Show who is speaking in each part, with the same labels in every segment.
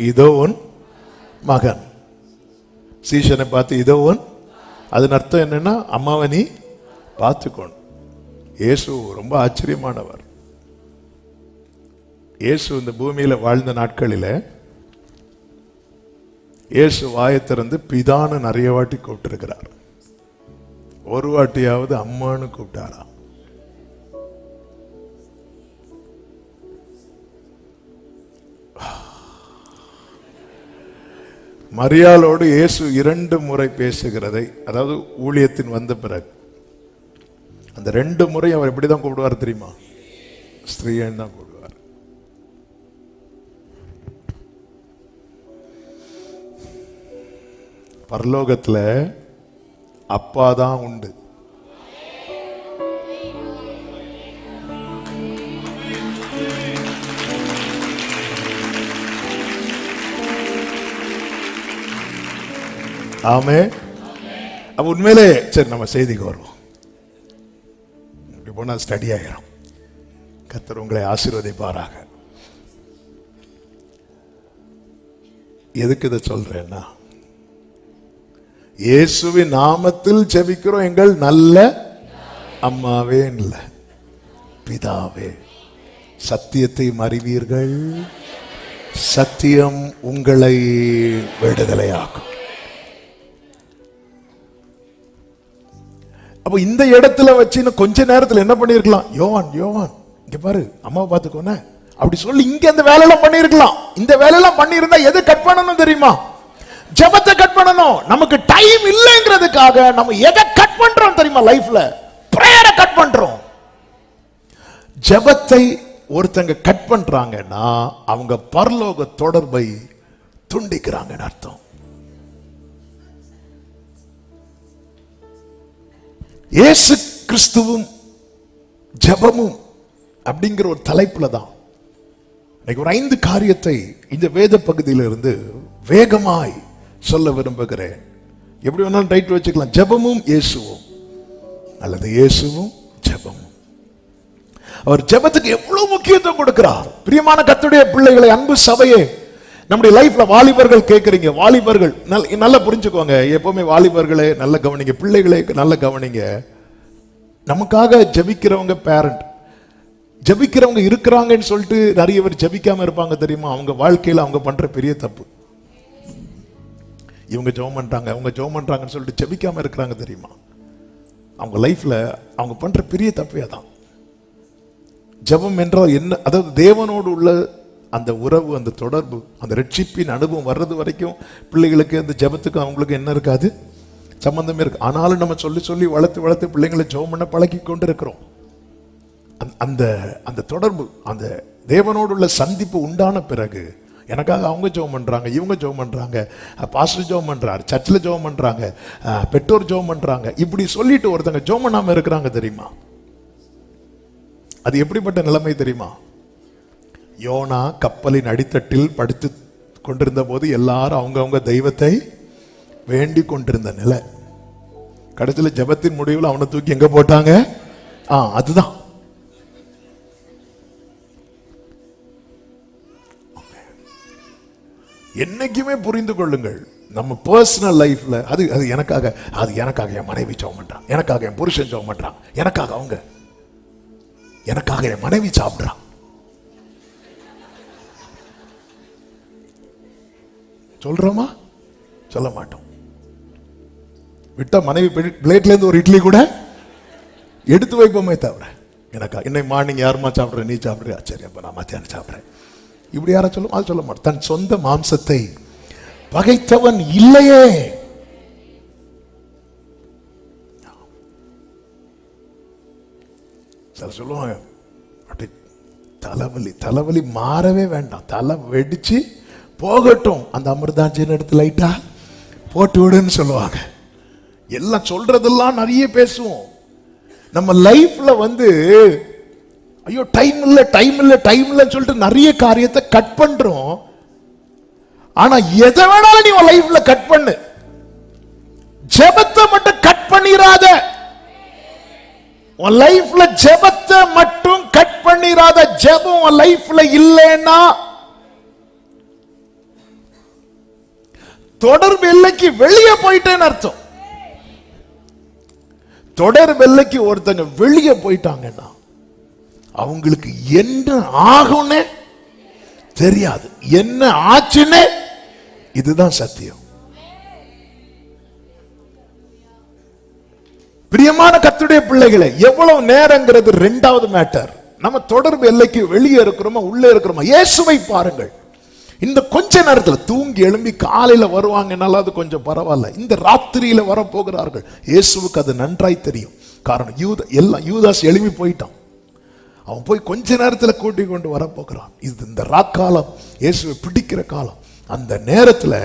Speaker 1: இதோ உன் மகன். சீஷனை பார்த்து இதோ உன், அதன் அர்த்தம் என்னன்னா அம்மாவை நீ பார்த்துக்கணும். இயேசு ரொம்ப ஆச்சரியமானவர். இயேசு இந்த பூமியில வாழ்ந்த நாட்களில் இயேசு வாயை திறந்து பிதான்னு நிறைய வாட்டி கூப்பிட்டிருக்கிறார். ஒரு வாட்டியாவது அம்மான்னு கூப்பிட்டாரா? மரியாளோடு இயேசு 2 முறை பேசுகிறதை, அதாவது ஊழியத்தின் வந்த பிறகு அந்த 2 முறை அவர் எப்படிதான் கூப்பிடுவார் தெரியுமா? ஸ்திரீன்னு தான் கூப்பிடுவார். பரலோகத்துல அப்பா தான் உண்டு. ஆமே. அப்ப உண்மையிலே சரி, நம்ம செய்திக்கு வருவோம். இப்படி போனா ஸ்டடி ஆயிரும். கர்த்தர் உங்களை ஆசீர்வதிப்பாராக. எதுக்கு இதை சொல்றேன்னா, இயேசுவின் நாமத்தில் ஜெபிக்கிறோம். எங்கள் நல்ல அம்மாவே இல்ல, பிதாவே, சத்தியத்தை அறிவீர்கள், சத்தியம் உங்களை விடுதலையாக்கும். அப்ப இந்த இடத்துல வச்சு கொஞ்ச நேரத்தில் என்ன பண்ணிருக்கலாம்? யோவான் யோவான் இங்க பாரு, அம்மாவை பார்த்துக்கோன அப்படி சொல்லி இங்க அந்த வேலையெல்லாம் பண்ணிருக்கலாம். இந்த வேலையெல்லாம் பண்ணிருந்தா எது கட் பண்ணணும் தெரியுமா? ஜெபத்தை கட் பண்ணணும். நமக்கு டைம் இல்லைங்கிறதுக்காக நம்ம எதை கட் பண்றோம் தெரியுமா? லைஃப்ல பிரேயரை கட் பண்றோம். ஜெபத்தை ஒருத்தங்க கட் பண்றாங்கன்னா அவங்க பரலோக தொடர்பை துண்டிக்கிறாங்கன்னு அர்த்தம். இயேசு கிறிஸ்துவும் ஜெபமும் அப்படிங்கிற ஒரு தலைப்புல தான் இன்னைக்கு ஒரு 5 காரியத்தை இந்த வேத பகுதியிலிருந்து வேகமாய் சொல்ல விரும்புகிறேன். எப்படி வேணாலும் டைட்டில் வச்சுக்கலாம், ஜெபமும் இயேசுவும் அல்லது இயேசுவும் ஜெபமும். அவர் ஜெபத்துக்கு எவ்வளவு முக்கியத்துவம் கொடுக்கிறார். பிரியமான கர்த்தருடைய பிள்ளைகளை, அன்பு சபையே, நம்முடைய லைஃப்ல வாலிபர்கள் கேட்கறீங்க, வாலிபர்கள் நல்லா புரிஞ்சுக்கோங்க. எப்பவுமே வாலிபர்களே நல்ல கவனிங்க, பிள்ளைகளே நல்ல கவனிங்க. நமக்காக ஜெபிக்கிறவங்க பேரண்ட், ஜெபிக்கிறவங்க இருக்கிறாங்கன்னு சொல்லிட்டு நிறைய பேர் ஜெபிக்காம இருப்பாங்க தெரியுமா? அவங்க வாழ்க்கையில அவங்க பண்ற பெரிய தப்பு. இவங்க ஜெபம் பண்றாங்க, அவங்க ஜெபம் பண்றாங்கன்னு சொல்லிட்டு ஜெபிக்காம இருக்கிறாங்க தெரியுமா? அவங்க லைஃப்ல அவங்க பண்ற பெரிய தப்பே தான். ஜெபம் என்றால் என்ன? அதாவது தேவனோடு உள்ள அந்த உறவு, அந்த தொடர்பு, அந்த ரட்சிப்பின் அனுபவம் வர்றது வரைக்கும் பிள்ளைகளுக்கு அந்த ஜெபத்துக்கு அவங்களுக்கு என்ன இருக்காது? சம்பந்தமே இருக்கு. ஆனாலும் நம்ம சொல்லி சொல்லி வளர்த்து வளர்த்து பிள்ளைங்களை ஜெபம் பண்ண பழக்கி கொண்டு இருக்கிறோம். அந்த அந்த தொடர்பு, அந்த தேவனோடு உள்ள சந்திப்பு உண்டான பிறகு எனக்காக அவங்க ஜெபம் பண்றாங்க, இவங்க ஜெபம் பண்றாங்க, பாஸ்டர் ஜெபம் பண்றாரு, சர்ச்சில் ஜெபம் பண்றாங்க, பெற்றோர் ஜெபம் பண்றாங்க, இப்படி சொல்லிட்டு ஒருத்தங்க ஜெபம் பண்ணாம இருக்கிறாங்க தெரியுமா? அது எப்படிப்பட்ட நிலைமை தெரியுமா? யோனா கப்பலின் அடித்தட்டில் படுத்து கொண்டிருந்த போது எல்லாரும் அவங்க தெய்வத்தை வேண்டிக் கொண்டிருந்த நிலை. கடைசியில் ஜெபத்தின் முடிவில் அவனை தூக்கி எங்க போட்டாங்க? அதுதான். என்னைக்குமே புரிந்து கொள்ளுங்கள், நம்ம பர்சனல் லைஃப்ல அது எனக்காக என் மனைவி ஜெபம் பண்றான், எனக்காக என் புருஷன் ஜெபம் பண்றான், எனக்காக என் மனைவி சாப்பிடுறான். சொல்றோமா? சொல்ல மாட்டோம். விட்டா மனைவி பிளேட்ல இருந்து ஒரு இட்லி கூட எடுத்து வைப்போமே தவிர, எனக்கா இன்னைக்கு மார்னிங் யாருமா சாப்பிடுற? நீ சாப்பிடுறியா? சரி, அப்ப நான் மத்தியானம் சாப்பிடுறேன். இப்படி யாரா சொல்லும்? அது சொல்ல மாட்டேன். தன் சொந்த மாம்சத்தை பகைத்தவன் இல்லையே. சொல்லுவாங்க அப்படி தலைவலி மாறவே வேண்டாம், தலை வெடிச்சு போகட்டும், அந்த அமிர்தாஞ்சன் எடுத்து லைட்டா போட்டு விடுன்னு சொல்லுவாங்க. எல்லாம் சொல்றதெல்லாம் நிறைய பேசுவோம். நம்ம லைஃப்ல ஐயோ டைம் இல்ல சொல்லிட்டு நிறைய காரியத்தை கட் பண்றோம். ஆனா எதை வேணாலும் நீ லைஃப்ல கட் பண்ணு, ஜெபத்தை மட்டும் கட் பண்ணிராத. உன் லைஃப்ல ஜெபத்தை மட்டும் கட் பண்ணிராத. ஜெபம் உன் லைஃப்ல இல்லைன்னா தொடர்பு எல்லைக்கு வெளியே போயிட்டேன்னு அர்த்தம். தொடர்பு எல்லைக்கு ஒருத்தங்க வெளியே போயிட்டாங்கன்னா அவங்களுக்கு என்ன ஆகும்னே தெரியாது, என்ன ஆச்சுன்னு. இதுதான் சத்தியம். பிரியமான கர்த்தருடைய பிள்ளைகளை, எவ்வளவு நேரங்கிறது இரண்டாவது மேட்டர். நம்ம தொடர்பு எல்லைக்கு வெளியே இருக்கிறோமா உள்ளே இருக்கிறோமா? இயேசுவை பாருங்கள். இந்த கொஞ்ச நேரத்தில் தூங்கி எழும்பி காலையில வருவாங்கனால அது கொஞ்சம் பரவாயில்ல. இந்த ராத்திரியில வர போகிறார்கள். இயேசுவுக்கு அது நன்றாய் தெரியும். காரணம் யூதாஸ் எழுப்பி போயிட்டான். அவன் போய் கொஞ்ச நேரத்தில் கூட்டி கொண்டு வர போகிறான். இது இந்த ராக்காலம், இயேசுவை பிடிக்கிற காலம். அந்த நேரத்தில்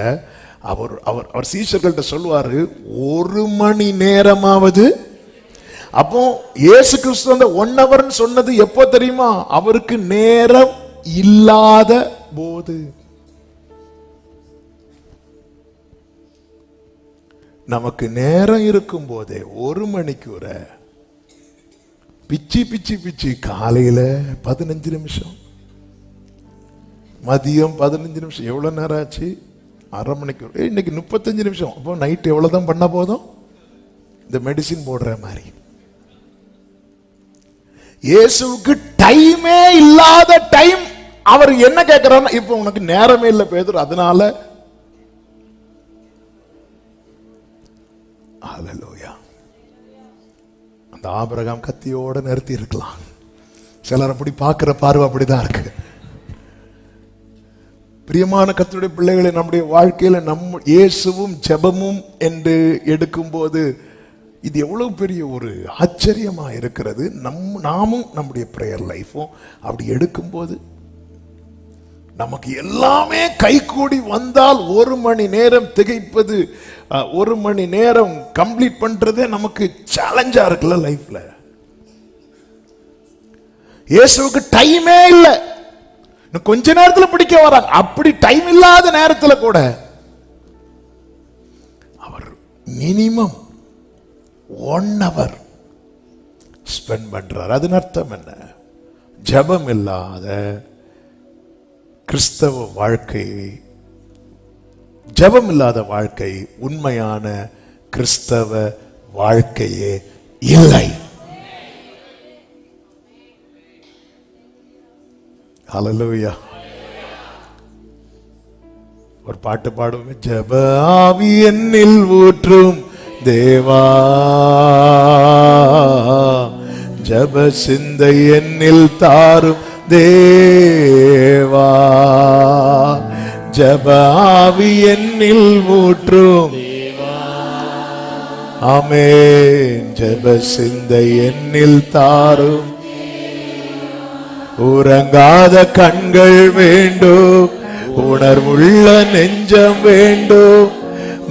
Speaker 1: அவர் அவர் அவர் சீஷர்கள்ட்ட சொல்லுவாரு, 1 மணி நேரமாவது. அப்போ இயேசு கிறிஸ்து அந்த 1 hour சொன்னது எப்போ தெரியுமா? அவருக்கு நேரம் இல்லாத போது. நமக்கு நேரம் இருக்கும் போதே 1 மணிக்கு பிச்சி பிச்சி பிச்சி, காலையில 15 நிமிஷம், மதியம் 15 நிமிஷம், எவ்வளவு நேரம் ஆச்சு? அரை மணிக்கு. இன்னைக்கு 35 நிமிஷம். அப்போ நைட் எவ்வளவுதான் பண்ண போதும்? இந்த மெடிசின் போடுற மாதிரி. இயேசுவுக்கு டைமே இல்லாத டைம். அவர் என்ன கேட்கிறார்? இப்ப உனக்கு நேரமே இல்லை பேதுரு, அதனால. ஹல்லேலூயா. அந்த ஆபிரகாம் கத்தியோட நிறுத்தி இருக்கலாம். சிலர் அப்படி பார்க்கிற பார்வை அப்படிதான் இருக்கு. பிரியமான கர்த்தருடைய பிள்ளைகளை, நம்முடைய வாழ்க்கையில இயேசுவும் ஜெபமும் என்று எடுக்கும் போது இது எவ்வளவு பெரிய ஒரு ஆச்சரியமா இருக்கிறது. நாமும் நம்முடைய பிரேயர் லைஃபும் அப்படி எடுக்கும் போது நமக்கு எல்லாமே கைகூடி வந்தால் 1 மணி நேரம் திகைப்பது, 1 மணி நேரம் கம்ப்ளீட் பண்றதே நமக்கு சேலஞ்சா இருக்குல்ல லைஃப்ல. இயேசுவுக்கு டைமே இல்லை. கொஞ்ச நேரத்தில் பிடிக்க வராங்க. அப்படி டைம் இல்லாத நேரத்தில் கூட அவர் மினிமம் 1 hour ஸ்பெண்ட் பண்றார். அதன் அர்த்தம் என்ன? ஜெபம் இல்லாத கிறிஸ்தவ வாழ்க்கை, ஜெபம் இல்லாத வாழ்க்கை உண்மையான கிறிஸ்தவ வாழ்க்கையே இல்லை. ஹல்லேலூயா. ஒரு பாட்டு பாடுவோமே, ஜெப ஆவி என்னில் ஊற்றும் தேவா, ஜெப சிந்தை என்னில் தாரும் தேவா, ஜெப ஆவி என்னில் ஊற்றும் ஆமென், ஜெப சிந்தை என்னில் தாரும். உறங்காத கண்கள் வேண்டும், உணர்வுள்ள நெஞ்சம் வேண்டும்,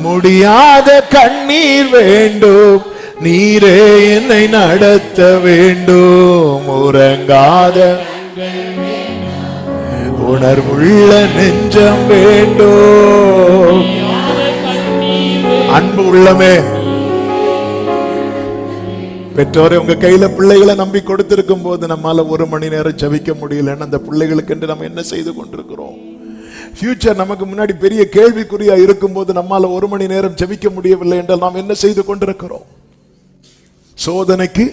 Speaker 1: முடியாத கண்ணீர் வேண்டும், நீரே என்னை நடத்த வேண்டும். உறங்காத உணர்வுள்ள நெஞ்சம் வேண்டும். அன்பு உள்ளமே, பெற்றோரை உங்க கையில பிள்ளைகளை நம்பி கொடுத்திருக்கும் போது நம்மால 1 மணி நேரம் ஜெபிக்க முடியலன்னு அந்த பிள்ளைகளுக்கு என்று நம்ம என்ன செய்து கொண்டிருக்கிறோம்? ஃபியூச்சர் நமக்கு முன்னாடி பெரிய கேள்விக்குறியா இருக்கும் போது நம்மால 1 மணி நேரம் ஜெபிக்க முடியவில்லை என்றால் நாம் என்ன செய்து கொண்டிருக்கிறோம்? சோதனைக்கு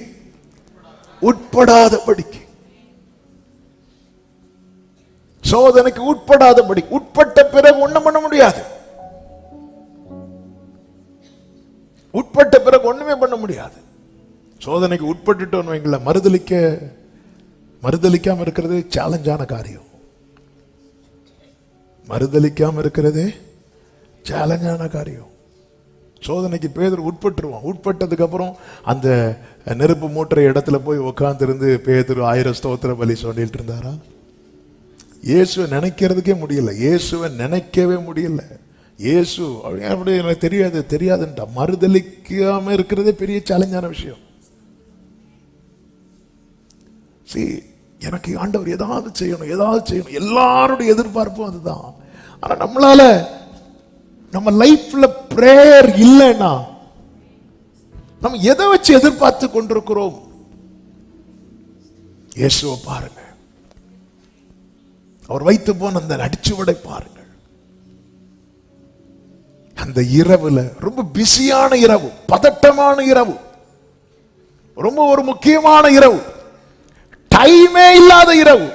Speaker 1: உட்படாதபடிக்கு, சோதனைக்கு உட்படாதபடி. உட்பட்ட பிறகு ஒண்ணும் பண்ண முடியாது. உட்பட்ட பிறகு ஒண்ணுமே பண்ண முடியாது. சோதனைக்கு உட்பட்டுட்டோன்னு வைங்கள, மறுதலிக்காம இருக்கிறது சேலஞ்சான காரியம். மறுதலிக்காம இருக்கிறது சேலஞ்சான காரியம். சோதனைக்கு பேதுரு உட்பட்டுருவான். உட்பட்டதுக்கு அப்புறம் அந்த நெருப்பு மூட்டுற இடத்துல போய் உட்கார்ந்து இருந்து பேதுரு 1000 ஸ்தோத்திர பலி சொல்லிட்டு இருந்தாரா? இயேசுவை நினைக்கிறதுக்கே முடியல. இயேசுவை நினைக்கவே முடியல. இயேசு அப்படி எனக்கு தெரியாதுன்ட்டா. மறுதலிக்காம இருக்கிறதே பெரிய சேலஞ்சான விஷயம். எனக்கு ஆண்டவர் ஏதாவது செய்யணும். எல்லாருடைய எதிர்பார்ப்பும் அதுதான். ஆனா நம்மளால நம்ம லைஃப்ல பிரேயர் இல்லைன்னா நம்ம எதை வச்சு எதிர்பார்த்து கொண்டிருக்கிறோம்? இயேசுவை பாருங்க, அவர் வைத்து போன அந்த அடிச்சுவடை பாருங்கள். அந்த இரவுல ரொம்ப பிஸியான இரவு, பதட்டமான இரவு, ரொம்ப ஒரு முக்கியமான இரவு, டைமே இல்லாத இரவு,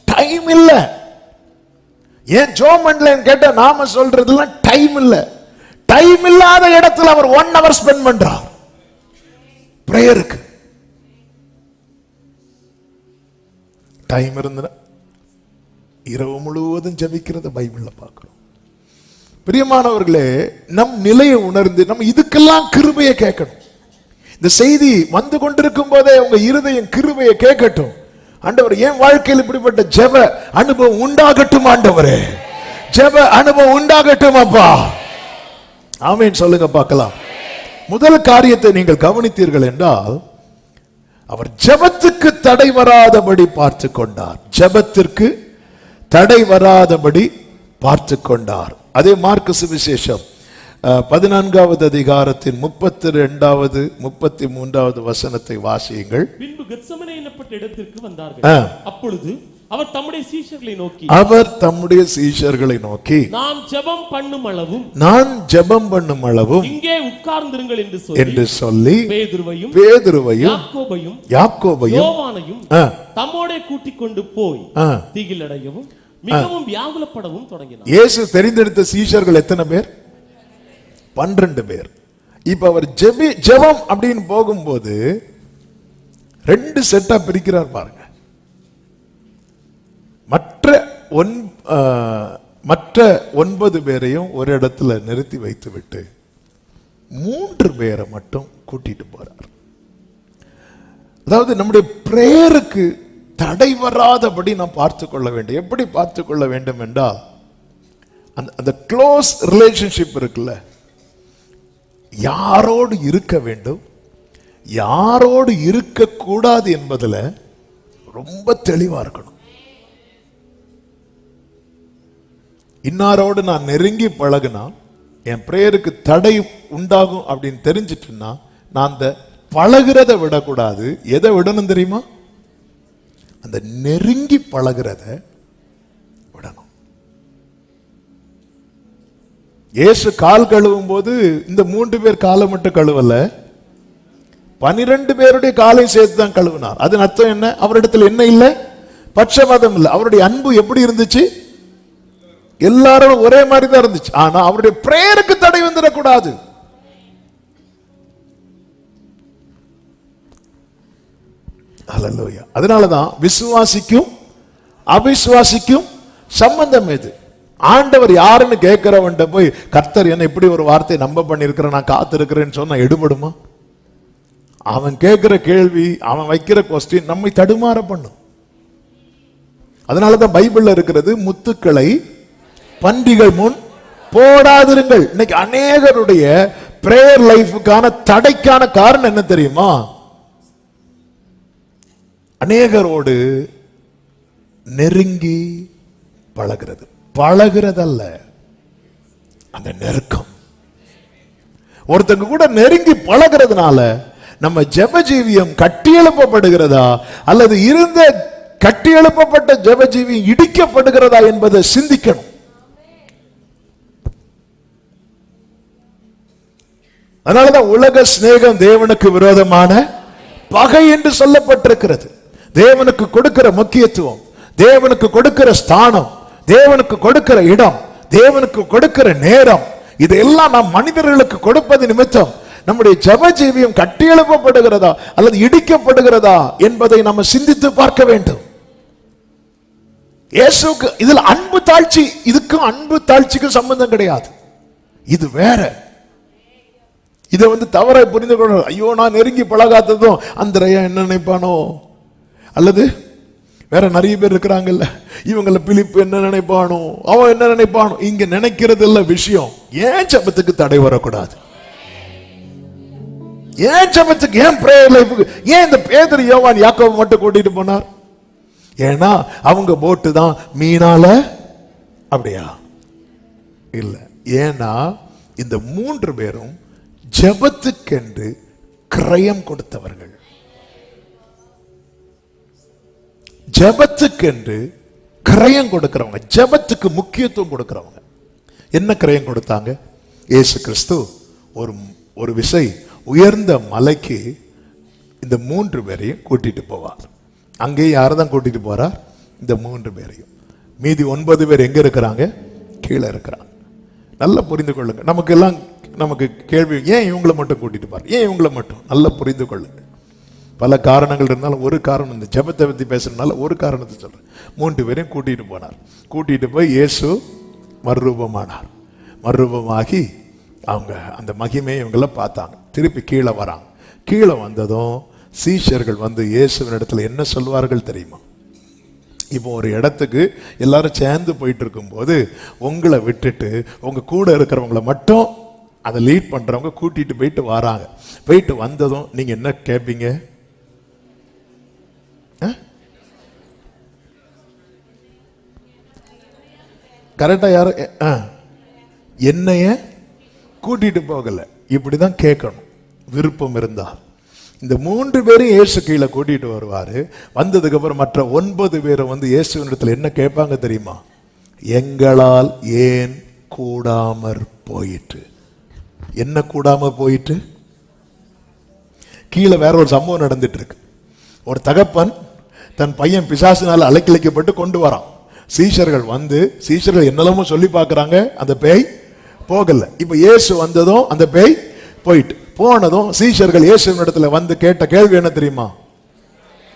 Speaker 1: டைம் இல்ல. ஏன் ஜோம் பண்ணலன்னு கேட்ட நாம சொல்றதுலாம் டைம் இல்ல. டைம் இல்லாத இடத்துல அவர் 1 hour ஸ்பெண்ட் பண்றார் பிரேயருக்கு. டைம் இருந்தா இரவு முழுவதும் ஜெபிக்கிறத பைபிள்ல பார்க்கிறோம். பிரியமானவர்களே, நம் நிலையை உணர்ந்து நம்ம இதுக்கெல்லாம் கிருபையை கேட்கணும். இந்த செய்தி வந்து கொண்டிருக்கும் போதே உங்க இருதயம் கிருபையை கேட்கட்டும். ஆண்டவர், என் வாழ்க்கையில் இப்படிப்பட்ட ஜெப அனுபவம் உண்டாகட்டும் ஆண்டவரே, ஜெப அனுபவம் உண்டாகட்டும் அப்பா. ஆமென் சொல்லுங்க பார்க்கலாம். முதல் காரியத்தை நீங்கள் கவனித்தீர்கள் என்றால், அவர் ஜெபத்துக்கு தடை வராதபடி பார்த்து கொண்டார். ஜெபத்திற்கு தடை வராதபடி பார்த்து கொண்டார். அதே மார்க்கு சுவிசேஷம் 14வது அதிகாரத்தின் 32வது 33வது வசனத்தை வாசியுங்கள்.
Speaker 2: பின்பு கெத்செமனே என்னப்பட்ட இடத்திற்கு வந்தார்கள். அப்பொழுது அவர் தம்முடைய சீஷர்களை நோக்கி நான் ஜெபம் பண்ணும் அளவும் இங்கே உட்கார்ந்திருங்கள் என்று சொல்லி பேதுருவையும் யாக்கோபையும் யோவானையும் தம்மோடே கூட்டிக் கொண்டு போய் திகிலடையவும் மிகவும் வியாகுலப்படவும் தொடங்கினார்.
Speaker 1: இயேசு தெரிந்தெடுத்த சீஷர்கள் எத்தனை பேர்? 12 பேர். இப்ப அவர் ஜெபம் அப்படின்னு போகும்போது 2 செட்டா பிரிக்கிறார் பாருங்க. மற்ற 9 பேரையும் ஒரு இடத்துல நிறுத்தி வைத்து விட்டு 3 பேரை மட்டும் கூட்டிட்டு போறார். அதாவது நம்முடைய பிரேயருக்கு தடை வராதபடி நாம் பார்த்து கொள்ள வேண்டும். எப்படி பார்த்து கொள்ள வேண்டும் என்றால், அந்த க்ளோஸ் ரிலேஷன்ஷிப் இருக்குல்ல, யாரோடு இருக்க வேண்டும், யாரோடு இருக்க கூடாது என்பதுல ரொம்ப தெளிவா இருக்கணும். இன்னாரோடு நான் நெருங்கி பழகுனா என் பிரேயருக்கு தடை உண்டாகும் அப்படின்னு தெரிஞ்சிட்டுன்னா நான் அந்த பழகிறத விடக்கூடாது. எதை விடணும் தெரியுமா? அந்த நெருங்கி பழகிறத விடணும். இயேசு கால் கழுவும் போது இந்த 3 பேர் காலை மட்டும் கழுவல, 12 பேருடைய காலை சேர்த்து தான் கழுவினார். அதன் அர்த்தம் என்ன? அவரிடத்தில் என்ன இல்லை? பட்சபாதம் இல்லை. அவருடைய அன்பு எப்படி இருந்துச்சு? எல்லாரும் ஒரே மாதிரி தான் இருந்துச்சு. ஆனா அவருடைய பிரேயருக்கு தடை வந்துடக்கூடாது. ஹல்லேலூயா. அதனாலதான் விசுவாசிக்கும் அவிசுவாசிக்கும் சம்பந்தம் எது? ஆண்டவர் யாருன்னு கேட்கிறவன்ட்ட போய் கர்த்தர் என்ன இப்படி ஒரு வார்த்தை நம்ப பண்ணிருக்கிறேன், நான் காத்திருக்கிறேன்னு சொன்னா எடுபடுமா? அவன் கேட்கிற கேள்வி, அவன் வைக்கிற கொஸ்டின் நம்மை தடுமாற பண்ணும். அதனாலதான் பைபிள்ல இருக்கிறது, முத்துக்களை பன்றிகள் முன் போடாதிருங்கள். இன்னைக்கு அநேகருடைய பிரேயர் லைஃபுக்கான தடைக்கான காரணம் என்ன தெரியுமா? அநேகரோடு நெருங்கி பழகிறதல்ல, அந்த நெருக்கம். ஒருத்தங்க கூட நெருங்கி பழகிறதுனால நம்ம ஜெப ஜீவியம் கட்டி எழுப்பப்படுகிறதா அல்லது இருந்த கட்டி எழுப்பப்பட்ட ஜெப ஜீவியம் இடிக்கப்படுகிறதா என்பதை சிந்திக்கணும். அதனாலதான் உலக சிநேகம் தேவனுக்கு விரோதமான பகை என்று சொல்லப்பட்டிருக்கிறது. தேவனுக்கு கொடுக்கிற முக்கியத்துவம், தேவனுக்கு கொடுக்கிற ஸ்தானம், தேவனுக்கு கொடுக்கிற இடம், தேவனுக்கு கொடுக்கிற நேரம், இதெல்லாம் நாம் மனிதர்களுக்கு கொடுப்பது நிமித்தம் நம்முடைய ஜெப ஜீவியம் கட்டி எழுப்பப்படுகிறதா அல்லது இடிக்கப்படுகிறதா என்பதை நம்ம சிந்தித்து பார்க்க வேண்டும். இயேசுக்கு இதில் அன்பு தாழ்ச்சி, இதுக்கும் அன்பு தாழ்ச்சிக்கும் சம்பந்தம் கிடையாது. இது வேற. இதை தவறாய் புரிந்து கொள்ள, ஐயோ நான் நெருங்கி பழகாததும் அந்திரையா என்ன நினைப்பானோ, அல்லது வேற நிறைய பேர் இருக்கிறாங்கல்ல, இவங்கள பிலிப்பு என்ன நினைப்பானோ, அவன் என்ன நினைப்பானோ, இங்க நினைக்கிறது இல்ல விஷயம். ஏன் ஜெபத்துக்கு தடை வரக்கூடாது? ஏன் ஜெபத்துக்கு, ஏன் பிரேயர் லைஃபுக்கு, ஏன் இந்த பேதுரு யோவான் யாக்கோபு மட்டும் கூட்டிட்டு போனார்? ஏன்னா அவங்க போட்டு தான் மீனால, அப்படியா இல்ல. ஏன்னா இந்த 3 பேரும் ஜெபத்துக்கென்று கிரயம் கொடுத்தவர்கள், ஜெபத்துக்கென்று கிரயம் கொடுக்கிறவங்க, ஜெபத்துக்கு முக்கியத்துவம் கொடுக்கிறவங்க. என்ன கிரயம் கொடுத்தாங்க? இயேசு கிறிஸ்து ஒரு விசை உயர்ந்த மலைக்கு இந்த 3 பேரையும் கூட்டிட்டு போவார். அங்கே யாரதான் கூட்டிட்டு போறார்? இந்த 3 பேரையும். மீதி 9 பேர் எங்க இருக்கிறாங்க? கீழே இருக்கிறாங்க. நல்லா புரிந்து கொள்ளுங்க. நமக்கு கேள்வி, ஏன் இவங்களை மட்டும் கூட்டிட்டு போறார்? ஏன் இவங்களை மட்டும்? நல்லா புரிந்து கொள்ளுங்க. பல காரணங்கள் இருந்தாலும் ஒரு காரணம், இந்த ஜெபத்தை பத்தி பேசுறதுனால ஒரு காரணத்தை சொல்றேன். 3 பேரையும் கூட்டிட்டு போனார். கூட்டிட்டு போய் இயேசு மறுரூபமானார். மறுரூபமாகி அவங்க அந்த மகிமையை இவங்கள பார்த்தாங்க. திருப்பி கீழே வராங்க. கீழே வந்ததும் சீஷர்கள் வந்து இயேசுவின் இடத்துல என்ன சொல்வார்கள் தெரியுமா? இப்போ ஒரு இடத்துக்கு எல்லாரும் சேர்ந்து போயிட்டு இருக்கும்போது உங்களை விட்டுட்டு உங்க கூட இருக்கிறவங்கள மட்டும் அதை லீட் பண்றவங்க கூட்டிட்டு போயிட்டு வராங்க. போயிட்டு வந்ததும் நீங்க என்ன கேட்பீங்க? கரெக்டா? யாரும் என்னைய கூட்டிட்டு போகல, இப்படிதான் கேட்கணும் விருப்பம் இருந்தா. இந்த 3 பேரும் இயேசு கீழே கூட்டிட்டு வருவாரு. வந்ததுக்கு அப்புறம் மற்ற 9 பேரை வந்து இயேசுவின் இடத்துல என்ன கேட்பாங்க தெரியுமா? எங்களால் ஏன் கூடாமற் போயிட்டு? என்ன கூடாம போயிட்டு? கீழே வேற ஒரு சம்பவம் நடந்துட்டு இருக்கு. ஒரு தகப்பன் தன் பையன் பிசாசினால் அலைக்கழிக்கப்பட்டு கொண்டு வரான். சீஷர்கள் வந்து சீஷர்கள் என்னெல்லாமோ சொல்லி பார்க்கறாங்க, அந்த பேய் போகல. இப்ப இயேசு வந்ததும் அந்த பேய் போயிட்டு. போனதும் சீஷர்கள் இயேசுவின் இடத்துல வந்து கேட்ட கேள்வி என்ன தெரியுமா?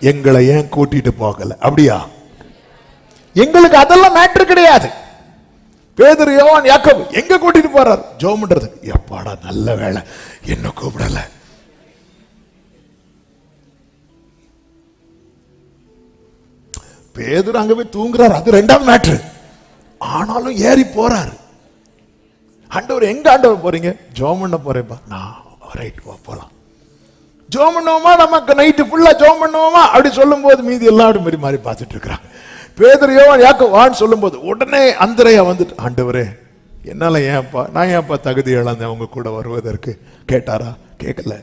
Speaker 1: எங்களை ஏன் கூட்டிட்டு போகல? அப்படியா? எங்களுக்கு அதெல்லாம் மேட்டர் கிடையாது. பேதுரு, யோவான், யாக்கோபு எங்க கூட்டிட்டு போறார்? ஜெபம் பண்றதுக்கு. எப்பாடா நல்ல வேளை என்ன கூப்பிடல. பேதுரு அங்க போய் தூங்குறாரு, அது 2ஆவது மேட்டர். ஆனாலும் ஏறி போறாரு. ஆண்டவர், எங்க ஆண்டவர் போறீங்க? ஜெபம் பண்ண போறேன்பா. நான் ரைட், போலாம். ஜெபம் பண்ணுவோமா? நமக்கு நைட்டு ஃபுல்லா ஜெபம் பண்ணுவோமா? அப்படி சொல்லும் போது மீதி எல்லாரும் மாதிரி பார்த்துட்டு இருக்கிறாங்க. பேதுரு, யோவான், யாக்கோபு சொல்லும் போது உடனே அந்திரேயா வந்துட்டு, ஆண்டவரே என்னால ஏன்ப்பா, நான் ஏன்ப்பா தகுதி இழந்தேன் அவங்க கூட வருவதற்கு? கேட்டாரா? கேட்கல.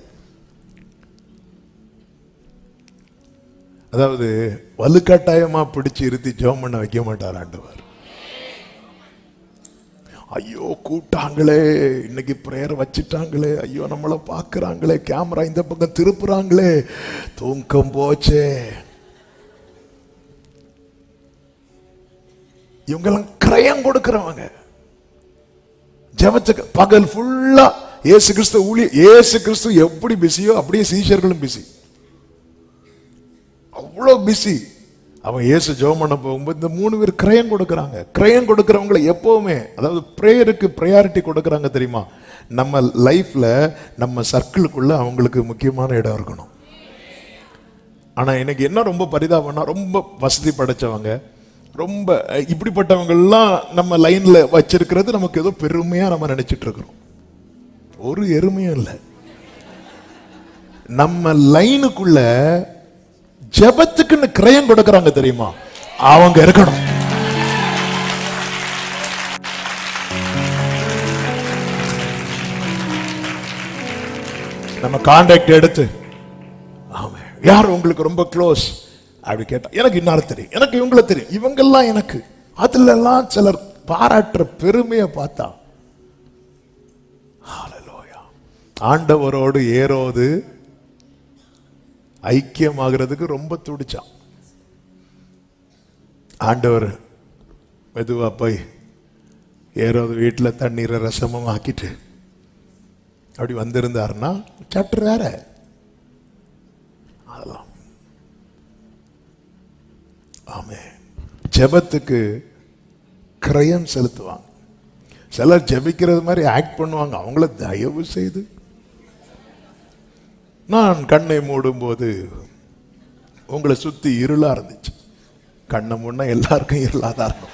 Speaker 1: அதாவது வலுக்கட்டாயமா பிடிச்சு இருத்தி ஜெபம் பண்ண வைக்க மாட்டார் ஆண்டவர். ஐயோ கூட்டாங்களே, இன்னைக்கு பிரேயர் வச்சுட்டாங்களே, ஐயோ நம்மளை பார்க்கறாங்களே, கேமரா இந்த பக்கம் திருப்புறாங்களே, தூக்கம் போச்சே. இவங்கெல்லாம் கிரயம் கொடுக்கிறவங்க. ஜெபத்துக்கு பகல் ஃபுல்லா இயேசு கிறிஸ்து எப்படி பிஸியோ அப்படியே சீஷர்களும் பிஸி. அவ்வளவு பிஸி. அவன் இயேசு ஜெபம் பண்ண போகும்போது இந்த 3 பேர் கிரயம் கொடுக்கறாங்க. கிரயம் கொடுக்கறவங்களை எப்பவுமே, அதாவது பிரேயருக்கு ப்ரையாரிட்டி கொடுக்கறாங்க தெரியுமா? நம்ம லைஃப்ல நம்ம சர்க்கிளுக்குள்ள அவங்களுக்கு முக்கியமான இடம் இருக்கணும். ஆனா இன்னைக்கு என்ன ரொம்ப பரிதாபம்னா, ரொம்ப வசதி படைச்சவங்க, ரொம்ப இப்படிப்பட்டவங்க எல்லாம் நம்ம லைன்ல வச்சிருக்கிறது நமக்கு ஏதோ பெருமையா நம்ம நினைச்சிட்டு இருக்கிறோம். ஒரு எருமையும் இல்லை. நம்ம லைனுக்குள்ள ஜெபத்துக்குன்னு கிரயம் கொடுக்கறாங்க தெரியுமா? அவங்க இருக்கணும். நம்ம கான்டாக்ட் எடுத்து, யார் உங்களுக்கு ரொம்ப க்ளோஸ் அப்படி கேட்டா, எனக்கு இன்னார் தெரியும், எனக்கு இவங்கள தெரியும், இவங்கெல்லாம் எனக்கு, அதுல எல்லாம் சிலர் பாராட்டுற பெருமையை பார்த்தா, ஹல்லேலூயா. ஆண்டவரோடு ஏரோது ஐக்கியமாகிறதுக்கு ரொம்ப துடிச்சான். ஆண்டவர் மெதுவா போய் ஏரோது வீட்டில் தண்ணீரை ரசமும் ஆக்கிட்டு அப்படி வந்திருந்தாருன்னா சாப்டர் வேற. அதெல்லாம் ஆமே. ஜெபத்துக்கு கிரயம் செலுத்துவாங்க. சிலர் ஜெபிக்கிறது மாதிரி ஆக்ட் பண்ணுவாங்க. அவங்கள தயவு செய்து, நான் கண்ணை மூடும் போது உங்களை சுத்தி இருளா இருந்துச்சு. கண்ணை மூடினா எல்லாருக்கும் இருளாதான் இருக்கும்.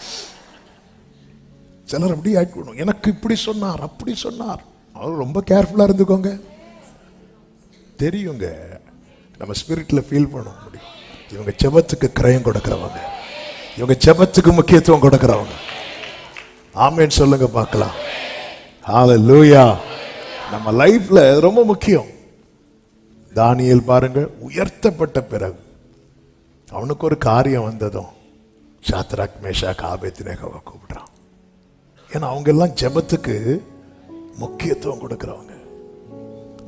Speaker 1: சிலர் அப்படி ஆக்ட் பண்ணுவோம். எனக்கு இப்படி சொன்னார், அப்படி சொன்னார். அவர் ரொம்ப கேர்ஃபுல்லா இருந்துக்கோங்க. தெரியுங்க, நம்ம ஸ்பிரிட்ல ஃபீல் பண்ண முடியும். இவங்க ஜெபத்துக்கு கிரயம் கொடுக்கிறவங்க, இவங்க ஜெபத்துக்கு முக்கியத்துவம் கொடுக்கிறவங்க. ஆமென் சொல்லுங்க பார்க்கலாம். ஹல்லேலூயா. நம்ம லைஃப்ல ரொம்ப முக்கியம். தானியேல் பாருங்க, உயர்த்தப்பட்ட பிறகு அவனுக்கு ஒரு காரியம் வந்ததும் சாத்ராக் மேஷாக் ஆபேத்நேகோவை கூப்பிடுறான். ஏன்னா அவங்க எல்லாம் ஜெபத்துக்கு முக்கியத்துவம் கொடுக்கிறவங்க.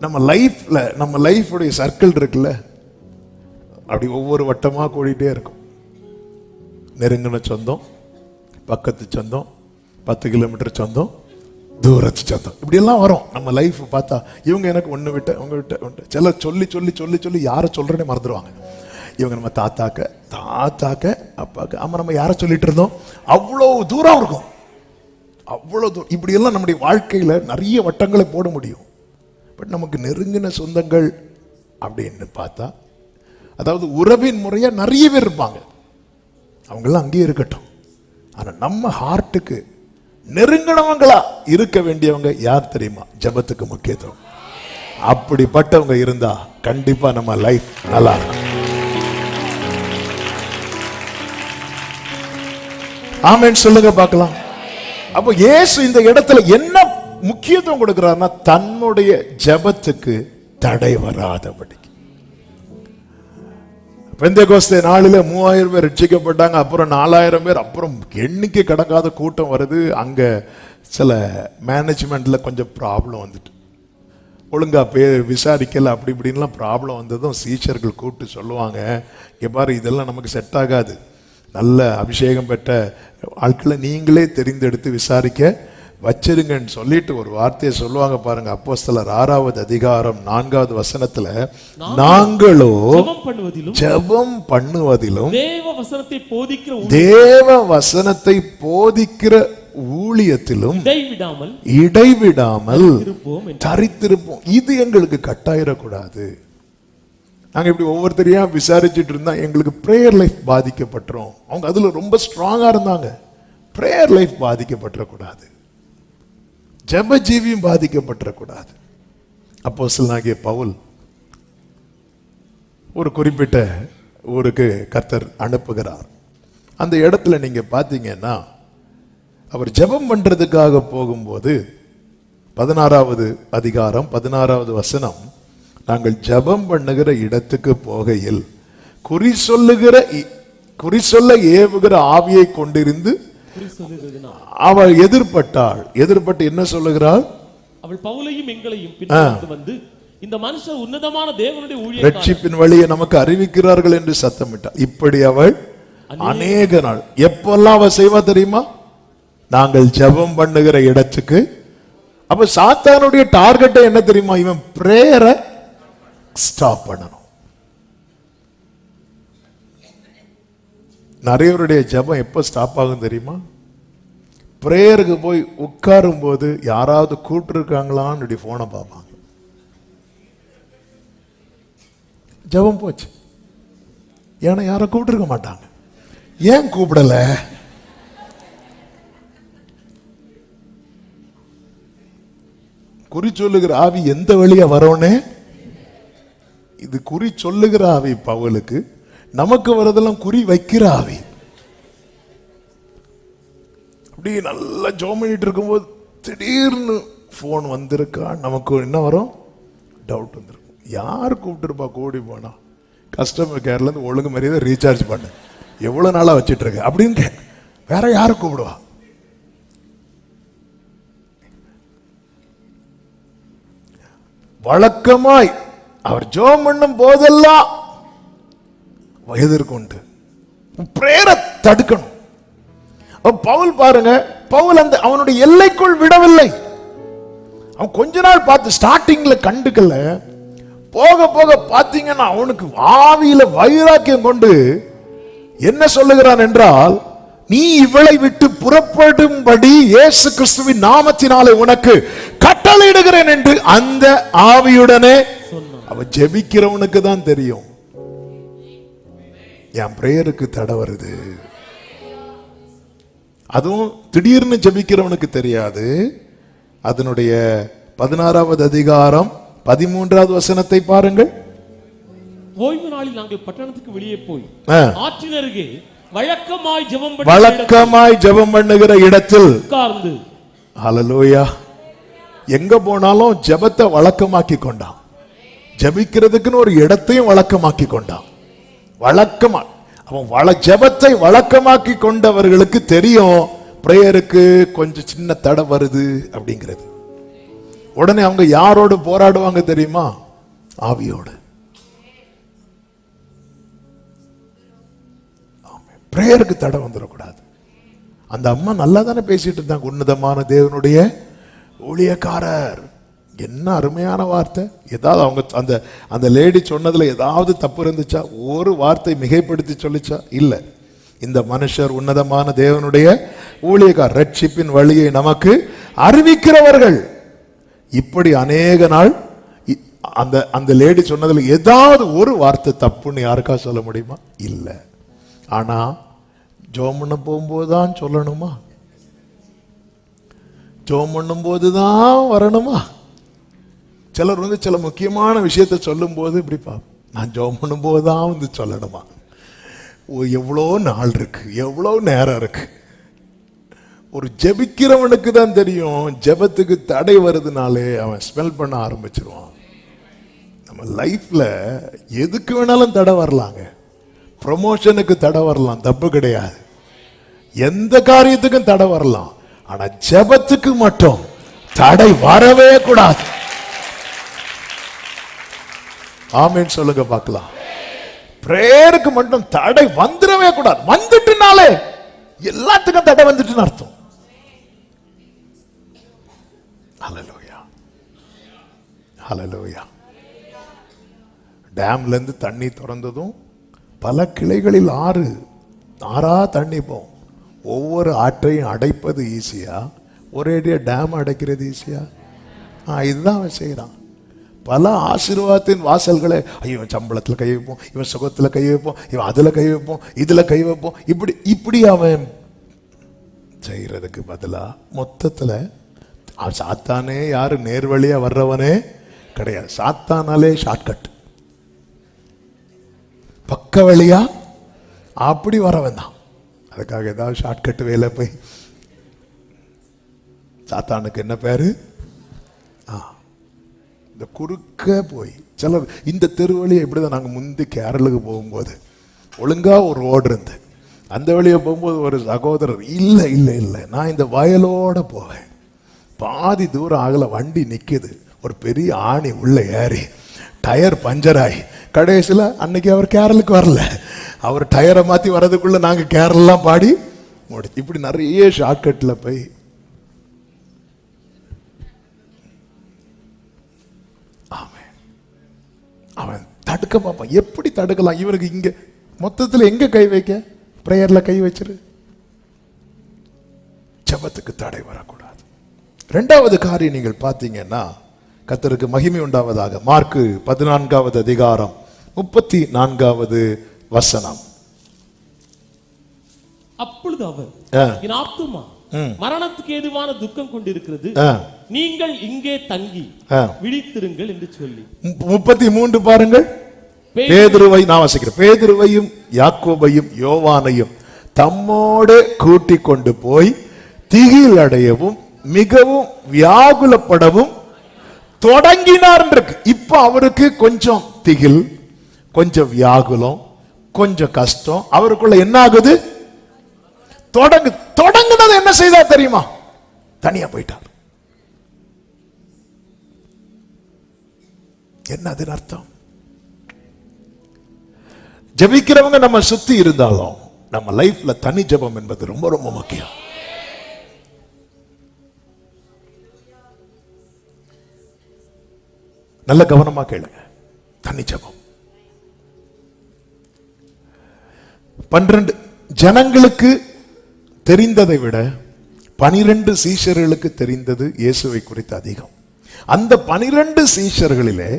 Speaker 1: நம்ம லைஃபுடைய சர்க்கிள் இருக்குல்ல, அப்படி ஒவ்வொரு வட்டமா கூடிட்டே இருக்கும். நெருங்கின சொந்தம், பக்கத்து சொந்தம், 10 கிலோமீட்டர் சொந்தம், தூரத்து சொந்தம், இப்படி எல்லாம் வரும் நம்ம லைஃப் பார்த்தா. இவங்க எனக்கு ஒன்று விட்ட அவங்க விட்ட சிலர் சொல்லி சொல்லி சொல்லி சொல்லி யாரை சொல்றேன்னே மறந்துடுவாங்க. இவங்க நம்ம தாத்தாக்க அப்பாக்க ஆமா நம்ம யாரை சொல்லிட்டு இருந்தோம், அவ்வளோ தூரம் இருக்கும், அவ்வளோ தூரம். இப்படி எல்லாம் நம்முடைய வாழ்க்கையில நிறைய வட்டங்களை போட முடியும். பட் நமக்கு நெருங்கின சொந்தங்கள் அப்படின்னு பார்த்தா, அதாவது உறவின் முறையா நிறைய பேர் இருப்பாங்க, அவங்கெல்லாம் அங்கேயே இருக்கட்டும். ஆனா நம்ம ஹார்ட்டுக்கு நெருங்கினவங்களா இருக்க வேண்டியவங்க யார் தெரியுமா? ஜெபத்துக்கு முக்கியத்துவம். அப்படிப்பட்டவங்க இருந்தா கண்டிப்பா நம்ம லைஃப் நல்லா இருக்கும். ஆமென் சொல்லுங்க பார்க்கலாம். அப்போ இயேசு இந்த இடத்துல என்ன முக்கியத்துவம் கொடுக்கிறார்னா, தன்னுடைய ஜெபத்துக்கு தடை வராதபடி. பெந்தேகோஸ்தே நாளில 3000 பேர் ரட்சிக்கப்பட்டாங்க. அப்புறம் 4000 பேர், அப்புறம் எண்ணிக்கை கடக்காத கூட்டம் வருது. அங்க சில மேனேஜ்மெண்ட்ல கொஞ்சம் ப்ராப்ளம் வந்துட்டு, ஒழுங்கா விசாரிக்கல, அப்படி இப்படின்லாம் ப்ராப்ளம் வந்ததும் சீஷர்கள் கூப்பிட்டு சொல்லுவாங்க, இங்க பாரு இதெல்லாம் நமக்கு செட் ஆகாது, நல்ல அபிஷேகம் பெற்ற ஆட்களை நீங்களே தெரிந்தெடுத்து விசாரிக்க வச்சிருங்கன்னு சொல்லிட்டு ஒரு வார்த்தையை சொல்லுவாங்க பாருங்க. அப்போஸ்தலர் 6வது அதிகாரம் 4வது வசனத்துல, நாங்களோ ஜெபம் பண்ணுவதிலும் தேவ வசனத்தை போதிக்கிற ஊழியத்திலும் இடைவிடாமல் தரித்திருப்போம். இது எங்களுக்கு கட்டாயிடக்கூடாது. நாங்க இப்படி ஒவ்வொருத்தரையா விசாரிச்சுட்டு இருந்தா எங்களுக்கு பிரேயர் லைஃப் பாதிக்கப்பட்டுரும். அவங்க அதுல ரொம்ப ஸ்ட்ராங்கா இருந்தாங்க. பிரேயர் லைஃப் பாதிக்கப்பட்டுறக்கூடாது, ஜெப ஜீவியம் பாதிக்கப்பட்டுறக்கூடாது. அப்போஸ்தலனாகிய பவுல் ஒரு குறிப்பிட்ட ஊருக்கு கர்த்தர் அனுப்புகிறார். அந்த இடத்துல நீங்க பாத்தீங்கன்னா, அவர் ஜெபம் பண்றதுக்காக போகும்போது 16வது அதிகாரம் 16வது வசனம், நாங்கள் ஜெபம் பண்ணுகிற இடத்துக்கு போகையில் குறி சொல்ல ஏவுகிற ஆவியை கொண்டிருந்து அவள் எதிர்பட்டு என்ன சொல்லுகிறாள்?
Speaker 2: அவள் பவுலையும் எங்களையும் பின்தொடர்ந்து வந்து, இந்த மனுஷர் உன்னதமான தேவனுடைய ஊழியக்காரர்,
Speaker 1: ரட்சிப்பின் வழியை நமக்கு அறிவிக்கிறார்கள் என்று சத்தமிட்டாள். இப்படி அவள் அநேக நாள். எப்பெல்லாம் அவள் செய்வா தெரியுமா? நாங்கள் ஜெபம் பண்ணுகிற இடத்துக்கு. அப்ப சாத்தானுடைய டார்கெட் என்ன தெரியுமா? இவன் பிரேயரை ஸ்டாப் பண்ணணும். நிறையவருடைய ஜெபம் எப்ப ஸ்டாப் ஆகும் தெரியுமா? பிரேயருக்கு போய் உட்காரும் போது யாராவது கூப்பிட்டு இருக்காங்களான்னு போனை பார்ப்பாங்க. ஜெபம் போச்சு. ஏன்னா யாரும் கூப்பிட்டு இருக்க மாட்டாங்க. ஏன் கூப்பிடல? குறி சொல்லுகிற ஆவி எந்த வழியா வரோன்னு, இது குறி சொல்லுகிற ஆவி பவுலுக்கு. நமக்கு வரதெல்லாம் குறி வைக்கிற ஆவி. அப்படி நல்லா ஜெபம் பண்ணிட்டு இருக்கும்போது திடீர்னு போன் வந்திருக்கா, நமக்கு என்ன வரும்? டவுட் வந்திருக்கும். யார் கூப்பிட்டுருப்பா? கூடி போனா கஸ்டமர் கேர்ல இருந்து ஒழுங்கு மரியாதை ரீசார்ஜ் பண்ண, எவ்வளவு நாளா வச்சிட்டு இருக்க அப்படின்னு. வேற யாரு கூப்பிடுவா? வழக்கமாய் அவர் ஜெபம் பண்ணும் போதெல்லாம் எதிர்கொண்டு பிரேயரை தடுக்கணும். பவுல் பாருங்க, பவுல் அந்த அவனுடைய எல்லைக்குள் விடவில்லை. அவன் கொஞ்ச நாள் பார்த்து ஸ்டார்டிங்ல கண்டுக்கல, போக போக பாத்தீங்கன்னா அவனுக்கு ஆவியில வைராக்கியம் கொண்டு என்ன சொல்லுகிறான் என்றால், நீ இவளை விட்டு புறப்படும்படி இயேசு கிறிஸ்துவின் நாமத்தினாலே உனக்கு கட்டளையிடுகிறேன் என்று அந்த ஆவியுடனே. அவன் ஜெபிக்கிறவனுக்கு தான் தெரியும் என் பிரேயருக்கு தடை வருது. அதுவும் திடீர்னு ஜெபிக்கிறவனுக்கு தெரியாது. அதனுடைய 16வது அதிகாரம் 13வது வசனத்தை பாருங்கள்.
Speaker 2: ஓய்வு நாளில் நாங்கள் பட்டணத்துக்கு வெளியே போய் ஆற்றின் அருகே
Speaker 1: வழக்கமாய் ஜெபம் பண்ணுகிற இடத்தில்
Speaker 2: உட்கார்ந்து.
Speaker 1: ஹல்லேலூயா. எங்க போனாலும் ஜெபத்தை வழக்கமாக்கி கொண்டான். ஜெபிக்கிறதுக்குன்னு ஒரு இடத்தையும் வழக்கமாக்கி கொண்டான். வழக்கமா அவன் ஜெபத்தை வழக்கமாக்கி கொண்டவர்களுக்கு தெரியும் பிரேயருக்கு கொஞ்சம் சின்ன தடை வருது அப்படிங்கிறது. உடனே அவங்க யாரோடு போராடுவாங்க தெரியுமா? ஆவியோடு. பிரேயருக்கு தடை வந்துடக்கூடாது. அந்த அம்மா நல்லா தானே பேசிட்டு இருந்தாங்க, உன்னதமான தேவனுடைய ஊழியக்காரர். என்ன அருமையான வார்த்தை. ஏதாவது அவங்க அந்த அந்த லேடி சொன்னதுல ஏதாவது தப்பு இருந்துச்சா? ஒரு வார்த்தை மிகைப்படுத்தி சொல்லிச்சா? இல்லை. இந்த மனுஷர் உன்னதமான தேவனுடைய ஊழியக்காரர், ரட்சிப்பின் வழியை நமக்கு அறிவிக்கிறவர்கள். இப்படி அநேக நாள் அந்த அந்த லேடி சொன்னதுல ஏதாவது ஒரு வார்த்தை தப்புன்னு யாருக்கா சொல்ல முடியுமா? இல்லை. ஆனா ஜோம் பண்ண போகும்போது தான் சொல்லணுமா? ஜோம் பண்ணும் போதுதான் வரணுமா? சிலர் சில முக்கியமான விஷயத்தை சொல்லும் போது இப்படி நான் ஜோம் பண்ணும் போதுதான் சொல்லணுமா? எவ்வளோ நாள் இருக்கு, எவ்வளோ நேரம் இருக்கு. ஒரு ஜெபிக்கிறவனுக்கு தான் தெரியும், ஜெபத்துக்கு தடை வருதுனாலே அவன் ஸ்மெல் பண்ண ஆரம்பிச்சிருவான். நம்ம லைஃப்ல எதுக்கு வேணாலும் தடை வரலாங்க. ப்ரமோஷனுக்கு தடை வரலாம், தப்பு கிடையாது. எந்த காரியத்துக்கும் தடை வரலாம். ஆனா ஜெபத்துக்கு மட்டும் தடை வரவே கூடாது. ஆமென் சொல்லுங்க பார்க்கலாம். பிரேயருக்கு மட்டும் தடை வந்துடவே கூடாது. வந்துட்டுனாலே எல்லாத்துக்கும் தடை வந்துட்டுன்னு அர்த்தம். ஹல்லேலூயா, ஹல்லேலூயா. டேம்ல இருந்து தண்ணி திறந்ததும் பல கிளைகளில் ஆறா தண்ணி போகும். ஒவ்வொரு ஆற்றையும் அடைப்பது ஈஸியா, ஒரேடியா டேம் அடைக்கிறது ஈஸியா? இதுதான் அவன் செய்யறான். பல ஆசீர்வாதத்தின் வாசல்களை, இவன் சம்பளத்தில் கை வைப்போம், இவன் சுகத்தில் கை வைப்போம், இவன் அதுல கை வைப்போம், இதுல கை வைப்போம், இப்படி அவன் செய்யறதுக்கு பதிலா மொத்தத்துல சாத்தானே யாரு நேர்வழியா வர்றவனே கிடையாது. சாத்தானாலே ஷார்ட்கட், பக்க வழியா அப்படி வரவன் தான். அதுக்காக ஏதாவது ஷார்ட்கட் வேலை போய் சாத்தானுக்கு என்ன பேரு? இந்த குறுக்க போய் சிலர் இந்த தெருவழியை இப்படிதான். நாங்கள் முந்தி கேரளுக்கு போகும்போது ஒழுங்கா ஒரு ரோடு இருந்து அந்த வழியை போகும்போது ஒரு சகோதரர், இல்லை இல்லை இல்லை நான் இந்த வயலோட போவேன். பாதி தூரம் ஆகல, வண்டி நிற்குது, ஒரு பெரிய ஆணி உள்ள ஏறி டயர் பஞ்சர் ஆகி கடைசியில் அன்னைக்கு அவர் கேரளுக்கு வரல. அவர் டயரை மாற்றி வர்றதுக்குள்ள நாங்கள் கேரளெலாம் பாடி முடிச்சு. இப்படி நிறைய ஷார்ட்கட்டில் போய் அவன் தடுக்க பார்ப்பான். எப்படி தடுக்கலாம்? இவனுக்கு இங்க மொத்தத்தில் எங்க கை வைக்க? பிரேயர்ல கை வச்சிரு. ஜெபத்துக்கு தடை வரக்கூடாது. இரண்டாவது காரியம் நீங்கள் பார்த்தீங்கன்னா, கர்த்தருக்கு மகிமை உண்டாவதாக, மார்க்கு 14வது அதிகாரம் 34வது வசனம்.
Speaker 2: அப்பொழுது அவர், என் ஆத்துமா மரணத்துக்கு ஏதுவான துக்கம் கொண்டிருக்கிறது, நீங்கள் இங்கே தங்கி விழித்திருங்கள் என்று சொல்லி. 33 பாருங்கள். பேதுருவை நான் வாசிக்கிறேன். பேதுருவையும் யாக்கோபையும் யோவானையும் தம்மோடு கூட்டிக் கொண்டு போய் திகில் அடையவும் மிகவும் வியாகுலப்படவும் தொடங்கினார். இப்ப அவருக்கு கொஞ்சம் திகில், கொஞ்சம் வியாகுலம், கொஞ்சம் கஷ்டம். அவருக்குள்ள என்ன ஆகுது? தொடங்குனது என்ன செய்தா தெரியுமா? தனியா போயிட்டார். என்ன அது அர்த்தம்? ஜெபிக்கிறவங்க நம்ம சுத்தி இருந்தாலும் நம்ம லைஃப்ல தனி ஜெபம் என்பது ரொம்ப ரொம்ப முக்கியம். நல்ல கவனமா கேளுங்க. தனி ஜெபம். 12 ஜனங்களுக்கு தெரிந்ததை விட 12 சீஷர்களுக்கு தெரிந்தது இயேசுவை குறித்து அதிகம். அந்த 12 சீஷர்களிலே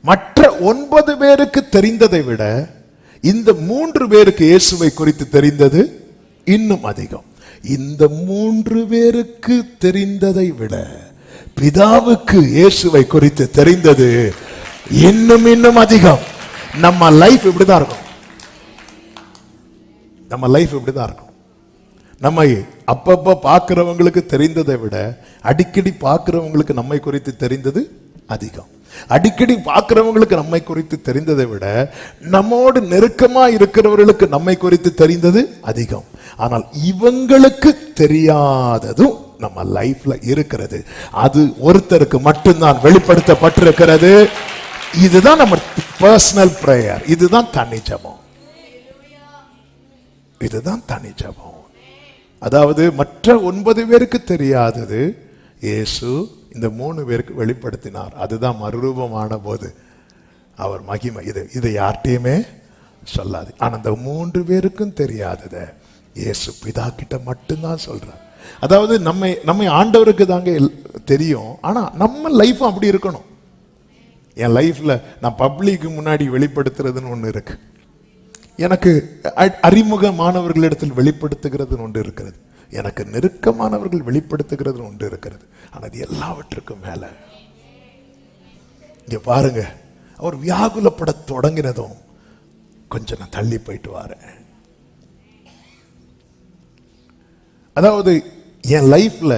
Speaker 2: மற்ற 9 பேருக்கு தெரிந்ததை விட இந்த 3 பேருக்கு இயேசுவை குறித்து தெரிந்தது இன்னும் அதிகம். இந்த 3 பேருக்கு தெரிந்ததை விட பிதாவுக்கு இயேசுவை குறித்து தெரிந்தது இன்னும் அதிகம். நம்ம லைஃப் இப்படிதான் இருக்கும். நம்ம லைஃப் இப்படிதான் இருக்கும். நம்மை அப்பப்ப பார்க்கிறவங்களுக்கு தெரிந்ததை விட அடிக்கடி பார்க்கிறவங்களுக்கு நம்மை குறித்து தெரிந்தது அதிகம். அடிக்கடி பார்க்கிறவங்களுக்கு நம்மை குறித்து தெரிந்ததை விட நம்மோடு நெருக்கமா இருக்கிறவர்களுக்கு நம்மை குறித்து தெரிந்தது அதிகம்.
Speaker 1: ஆனால் இவங்களுக்கு தெரியாததும் நம்ம லைஃப்ல இருக்கிறது. அது ஒருத்தருக்கு மட்டும்தான் வெளிப்படுத்தப்பட்டிருக்கிறது. இதுதான் நம்ம பர்சனல் பிரேயர். இதுதான் தனி ஜெபம். இதுதான் தனி ஜெபம். அதாவது மற்ற 9 பேருக்கு தெரியாதது இயேசு இந்த 3 பேருக்கு வெளிப்படுத்தினார். அதுதான் மறுரூபமான போது அவர் மகிமை. இதை யார்கிட்டயுமே சொல்லாது. ஆனா அந்த 3 பேருக்கும் தெரியாதத இயேசு பிதா கிட்ட மட்டும்தான் சொல்றார். அதாவது நம்மை ஆண்டவருக்கு தாங்க தெரியும். ஆனா நம்ம லைஃப் அப்படி இருக்கணும். என் லைஃப்ல நான் பப்ளிக்கு முன்னாடி வெளிப்படுத்துறதுன்னு ஒண்ணு இருக்கு. எனக்கு அறிமுகமானவர்களிடத்தில் வெளிப்படுத்துகிறது ஒன்று இருக்கிறது. எனக்கு நெருக்கமானவர்கள் வெளிப்படுத்துகிறது ஒன்று இருக்கிறது. ஆனால் அது எல்லாவற்றுக்கும் மேல இங்க பாருங்க, அவர் வியாகுலப்பட தொடங்கினதும் கொஞ்சம் நான் தள்ளி போயிட்டு வரேன். அதாவது என் லைஃப்ல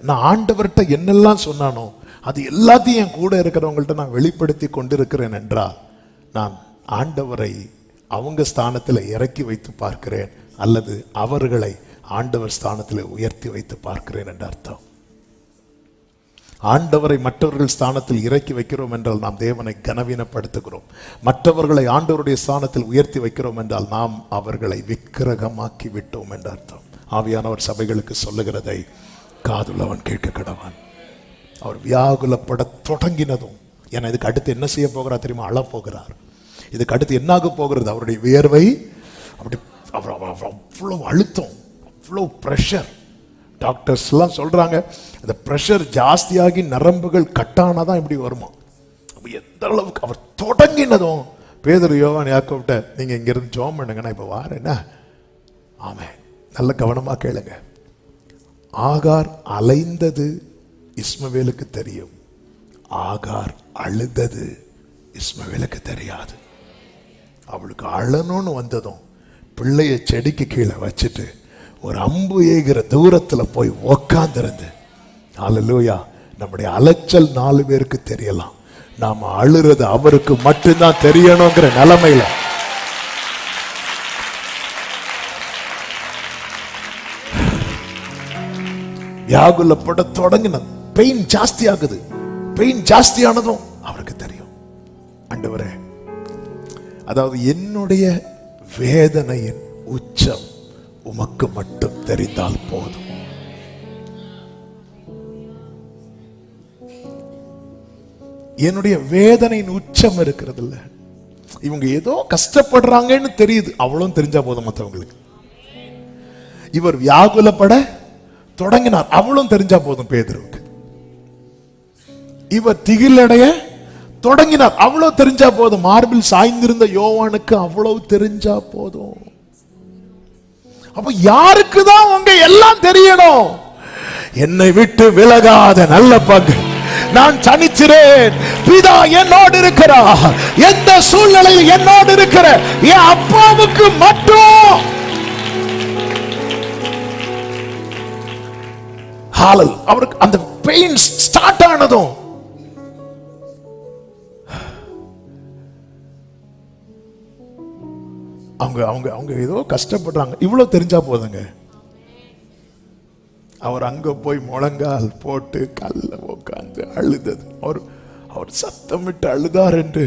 Speaker 1: நான் ஆண்டவர்கிட்ட என்னெல்லாம் சொன்னானோ அது எல்லாத்தையும் என் கூட இருக்கிறவங்கள்ட்ட நான் வெளிப்படுத்தி கொண்டிருக்கிறேன் என்றால் நான் ஆண்டவரை அவங்க ஸ்தானத்தில் இறக்கி வைத்து பார்க்கிறேன், அல்லது அவர்களை ஆண்டவர் ஸ்தானத்தில் உயர்த்தி வைத்து பார்க்கிறேன் என்ற அர்த்தம். ஆண்டவரை மற்றவர்கள் ஸ்தானத்தில் இறக்கி வைக்கிறோம் என்றால் நாம் தேவனை கனவீனப்படுத்துகிறோம். மற்றவர்களை ஆண்டவருடைய ஸ்தானத்தில் உயர்த்தி வைக்கிறோம் என்றால் நாம் அவர்களை விக்கிரகமாக்கி விட்டோம் என்ற அர்த்தம். ஆவியானவர் சபைகளுக்கு சொல்லுகிறதை காதுள்ளவன் கேட்க கடவான். அவர் வியாகுலப்பட தொடங்கினதும், ஏன்னா இதுக்கு அடுத்து என்ன செய்ய போகிறார் தெரியுமா? அழப் போகிறார். இதுக்கு அடுத்து என்னாக போகிறது? அவருடைய வியர்வை அப்படி அவ்வளோ அழுத்தம், அவ்வளோ பிரஷர். டாக்டர்ஸ் எல்லாம் சொல்றாங்க அந்த பிரஷர் ஜாஸ்தியாகி நரம்புகள் கட்டானாதான் இப்படி வருமா. எந்த அளவுக்கு அவர் தொடங்கினதும் பேதுரு யோவான் யாக்கோபிட்ட நீங்க இங்க இருந்து ஜெபம் பண்ணுங்க, நான் இப்ப வாரேன்னா. ஆமென். நல்ல கவனமா கேளுங்க. ஆகார் அலைந்தது இஸ்மவேலுக்கு தெரியும், ஆகார் அழுதது இஸ்மவேலுக்கு தெரியாது. அவளுக்கு அழணும்னு வந்ததும் பிள்ளைய செடிக்கு கீழே வச்சுட்டு ஒரு அம்பு ஏகிற தூரத்துல போய் உக்காந்திருந்து, ஹல்லேலூயா, நம்முடைய அலைச்சல் 4 பேருக்கு தெரியலாம், நாம அழுறது அவருக்கு மட்டும்தான் தெரியணுங்கிற நிலைமையில வியாகுலப்பட தொடங்கின. பெயின் ஜாஸ்தி ஆகுது. பெயின் ஜாஸ்தி ஆனதும் அவருக்கு தெரியும், ஆண்டவரே, அதாவது என்னுடைய வேதனையின் உச்சம் உமக்கு மட்டும் தெரிந்தால் போதும். என்னுடைய வேதனையின் உச்சம் இருக்கிறது இல்ல, இவங்க ஏதோ கஷ்டப்படுறாங்கன்னு தெரியுது, அவ்வளவு தெரிஞ்சா போதும் மற்றவங்களுக்கு. இவர் வியாகுலப்பட தொடங்கினார், அவ்வளவு தெரிஞ்சா போதும் பேதுருவுக்கு. இவர் திகிலடைய தொடங்கினார், அவ்வளவு தெரிஞ்சா போதும். மார்பில் சாய்ந்திருந்த யோவானுக்கு அவ்வளவு தெரிஞ்சா போதும். அப்ப யாருக்குதான் உங்க எல்லாம் தெரியணும்? என்னை விட்டு விலகாத நல்ல பங்கு, நான் தனிச்சிறேன், பிதா என்னோடு இருக்கிறார், எந்த சூழ்நிலையில் என்னோடு இருக்கிற என் அப்பாவுக்கு மட்டும். அவருக்கு அந்த பெயின் ஸ்டார்ட் ஆனதும் அவங்க அவங்க அவங்க ஏதோ கஷ்டப்படுறாங்க, இவ்வளவு தெரிஞ்சா போதுங்க. அவர் அங்க போய் முழங்கால் போட்டு கல்ல உட்கார்ந்து அழுதது, அவர் சத்தமிட்டு அழுதார் என்று,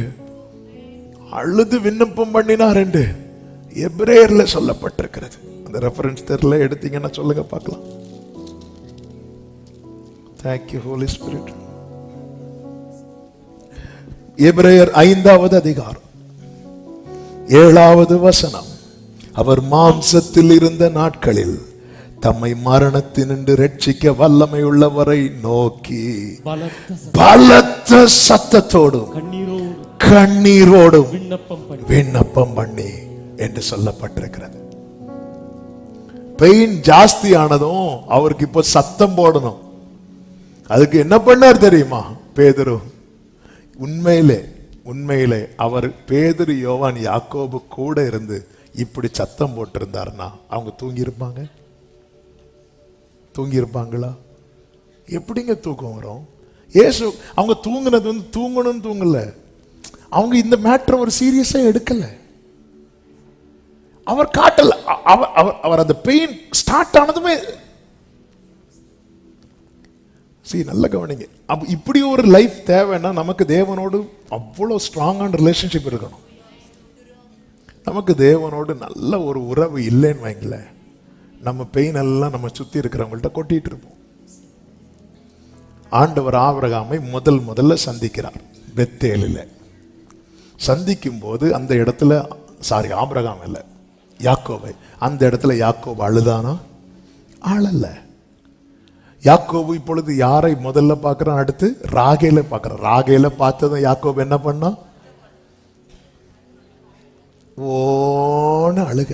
Speaker 1: அழுது விண்ணப்பம் பண்ணினார் என்று எபிரேயர்ல சொல்லப்பட்டிருக்கிறது. அந்த ரெஃபரன்ஸ் தெரியல, எடுத்தீங்கன்னா சொல்லுங்க பார்க்கலாம். Thank you Holy Spirit. எபிரேயர் 5வது அதிகாரம் 7வது வசனம். அவர் மாம்சத்தில் இருந்த நாட்களில் தம்மை மரணத்தினின்று ரட்சிக்க வல்லமை உள்ளவரை நோக்கி பலத்த சத்தத்தோடும் கண்ணீரோடும் விண்ணப்பம் பண்ணி என்று சொல்லப்பட்டிருக்கிறது. பெயின் ஜாஸ்தி ஆனதும் அவருக்கு இப்போ சத்தம் போடணும். அதுக்கு என்ன பண்ணார் தெரியுமா பேதுரு? உண்மையிலே அவர் பேதுரு யோவான் யாக்கோபு கூட இருந்து இப்படி சத்தம் போட்டிருந்தாருன்னா அவங்க தூங்கியிருப்பாங்களா? எப்படிங்க தூக்கம் வரும்? ஏசு அவங்க தூங்குனது தூங்கணும்னு தூங்கல, அவங்க இந்த மேட்டர் ஒரு சீரியஸா எடுக்கல. அவர் காட்டல. அவர் அந்த பெயின் ஸ்டார்ட் ஆனதுமே நல்ல கவனிங்க. இப்படி ஒரு லைஃப் தேவைன்னா நமக்கு தேவனோடு அவ்வளவு ஸ்ட்ராங்கான ரிலேஷன்ஷிப் இருக்கணும். நமக்கு தேவனோடு நல்ல ஒரு உறவு இல்லைன்னு வைங்கள, நம்ம பெயின் எல்லாம் நம்ம சுத்தி இருக்கிறவங்கள்ட்ட கொட்டிட்டு இருப்போம். ஆண்டவர் ஆபிரகாமை முதல்ல சந்திக்கிறார் பெத்தேலில். சந்திக்கும் போது அந்த இடத்துல ஆபிரகாம் இல்லை, யாக்கோபை. அந்த இடத்துல யாக்கோபு அழுதானா? அழல. யாக்கோபு இப்பொழுது யாரை முதல்ல பார்க்கிறான்? அடுத்து ராகேல பார்க்கிறான். ராகேல பார்த்ததும் யாக்கோபு என்ன பண்ணா? ஓன்னு அழுக.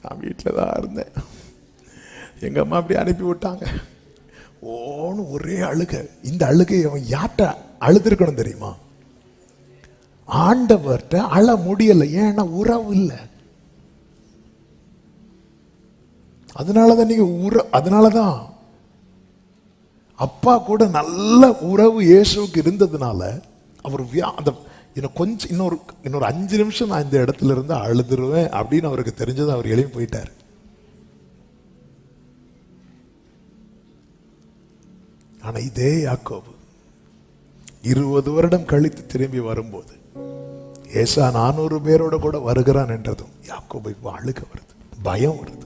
Speaker 1: நான் வீட்டில் தான் இருந்தேன், எங்க அம்மா அப்படி அனுப்பி விட்டாங்க. ஓன்னு ஒரே அழுக. இந்த அழுகை அவன் யார்கிட்ட அழுதுருக்கணும் தெரியுமா? ஆண்டவர்கிட்ட அழ முடியல. ஏன்னா உறவு இல்லை. அதனாலதான் நீங்க அதனாலதான் அப்பா கூட நல்ல உறவு இயேசுவுக்கு இருந்ததுனால அவர் கொஞ்சம் இன்னொரு 5 நிமிஷம் நான் இந்த இடத்துல இருந்து அழுதுருவேன் அப்படின்னு அவருக்கு தெரிஞ்சது. அவர் எழுப்பி போயிட்டார். ஆனா இதே யாக்கோபு 20 வருடம் கழித்து திரும்பி வரும்போது ஏசா 400 பேரோட கூட வருகிறான் என்றதும் யாக்கோபு அழுக வருது, பயம் வருது.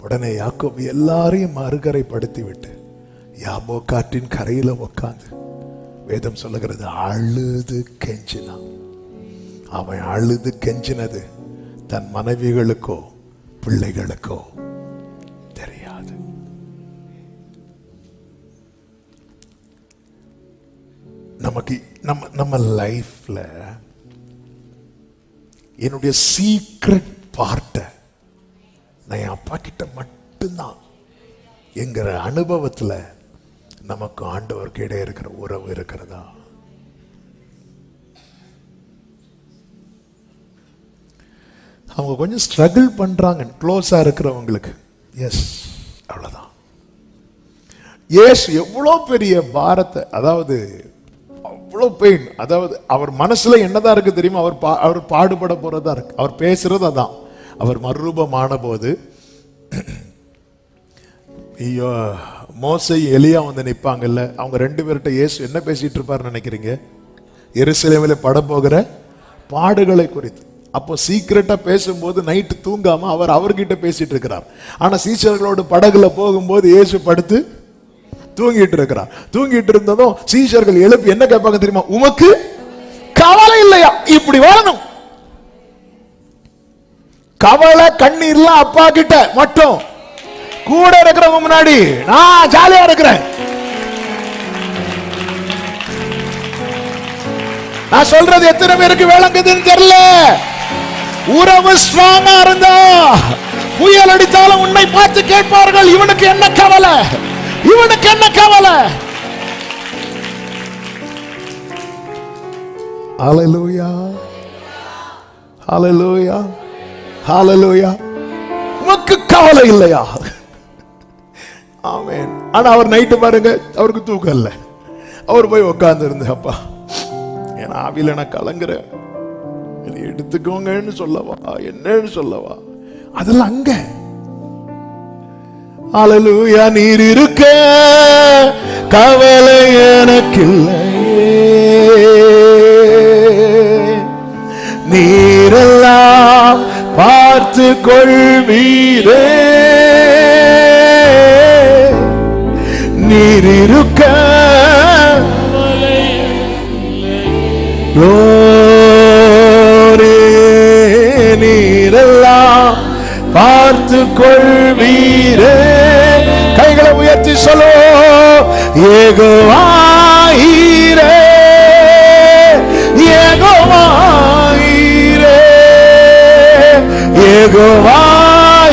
Speaker 1: உடனே யாக்கோபு எல்லாரையும் மறுகரைப்படுத்தி விட்டு யாபோக்காற்றின் கரையில உட்கார்ந்து வேதம் சொல்லுகிறது அழுது கெஞ்சினான். அவன் அழுது கெஞ்சினது தன் மனைவிகளுக்கோ பிள்ளைகளுக்கோ தெரியாது. நமக்கு நம்ம லைஃப்ல என்னுடைய சீக்ரெட் பார்ட்ட நான் என் அப்பா கிட்ட மட்டும்தான் என்கிற அனுபவத்துல நமக்கு ஆண்டவருக்கு இடையே இருக்கிற உறவு இருக்கிறதா? அவங்க கொஞ்சம் ஸ்ட்ரகிள் பண்றாங்க க்ளோஸா இருக்கிறவங்களுக்கு. எஸ், அவ்வளவுதான். இயேசு எவ்வளவு பெரிய பாரத்தை, அதாவது அவ்வளவு பெயின், அதாவது அவர் மனசுல என்னதான் இருக்கு தெரியுமா? அவர் பாடுபட போறதா இருக்கு. அவர் பேசுறது அதான். அவர் மறுரூபமான போது ஐயோ மோசே எலியா வந்து நிற்பாங்கல்ல, அவங்க 2 பேர்கிட்ட இயேசு என்ன பேசிட்டு இருப்பாருன்னு நினைக்கிறீங்க? எருசலேமில் பட போகிற பாடுகளை குறித்து. அப்போ சீக்கிரட்டா பேசும்போது நைட்டு தூங்காம அவர்கிட்ட பேசிட்டு இருக்கிறார். ஆனா சீஷர்களோடு படகுல போகும்போது இயேசு படுத்து தூங்கிட்டு இருக்கிறார். தூங்கிட்டு இருந்ததும் சீஷர்கள் எழுப்பி என்ன கேட்பாங்க தெரியுமா? உமக்கு கவலை இல்லையா? இப்படி வாழணும். கவலை கண்ணீர்லாம் அப்பா கிட்ட மட்டும், கூட இருக்கிறவங்க முன்னாடி நான் ஜாலியா இருக்கிறேன். நான் சொல்றது எத்தனை பேருக்கு விளங்குதுன்னு தெரியல. உறவு ஸ்ட்ராங்கா இருந்தா புயல் அடித்தாலும் உன்னை பார்த்து கேட்பார்கள், இவனுக்கு என்ன கவலை, இவனுக்கு என்ன கவலை. ஹல்லேலூயா, ஹல்லேலூயா, ஹல்லேலூயா. உனக்கு கவலை இல்லையா? ஆமென். ஆனா அவர் நைட்டு பாருங்க, அவருக்கு தூக்கம் இல்லை. அவர் போய் உட்கார்ந்து இருந்து, அப்பா என் ஆவில நான் கலங்குறேன், எடுத்துக்கோங்கன்னு சொல்லவா, என்னன்னு சொல்லவா? அதெல்லாம் அங்க. ஹல்லேலூயா. நீர் இருக்க கவலை எனக்கில்லை, நீரெல்லாம் பார்த்து கொள்வீரே, நீர் இருக்க நீரெல்லாம் பார்த்து கொள்வீரே. கைகளை உயர்த்தி சொல்லோ, யெகோவாயிரே, யெகோவாயிரே, யெகோவாயிரே,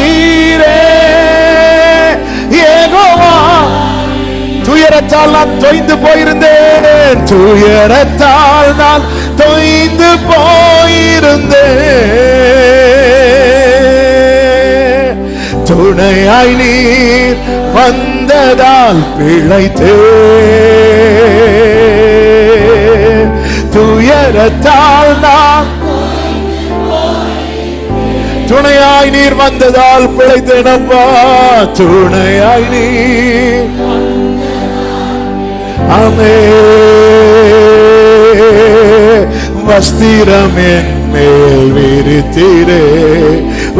Speaker 1: யெகோவா. துயரத்தால் நான் தொய்ந்து போயிருந்தேன், துயரத்தால் நான் தொய்ந்து போயிருந்தேன், துணையாய் நீர் வந்ததால் பிழைத்தேன், துயரத்தால் நான் துணையாய் நீர் வந்ததால் பிழைத்தேனப்பா, துணையாய் நீர். ஆமே. வஸ்திரம் என் மேல் விரித்தீரே,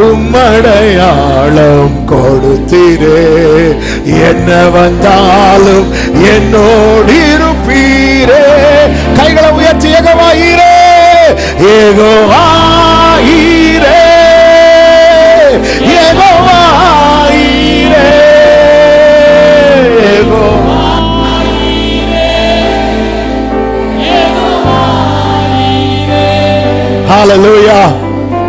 Speaker 1: உம்மடையாளம் கொடுத்தீரே, என்ன வந்தாலும் என்னோடு இருப்பீரே. கைகளை உயர்த்தி யெகோவாயீரே, யெகோவாயீரே, யெகோவாயீரே, ஹல்லேலூயா.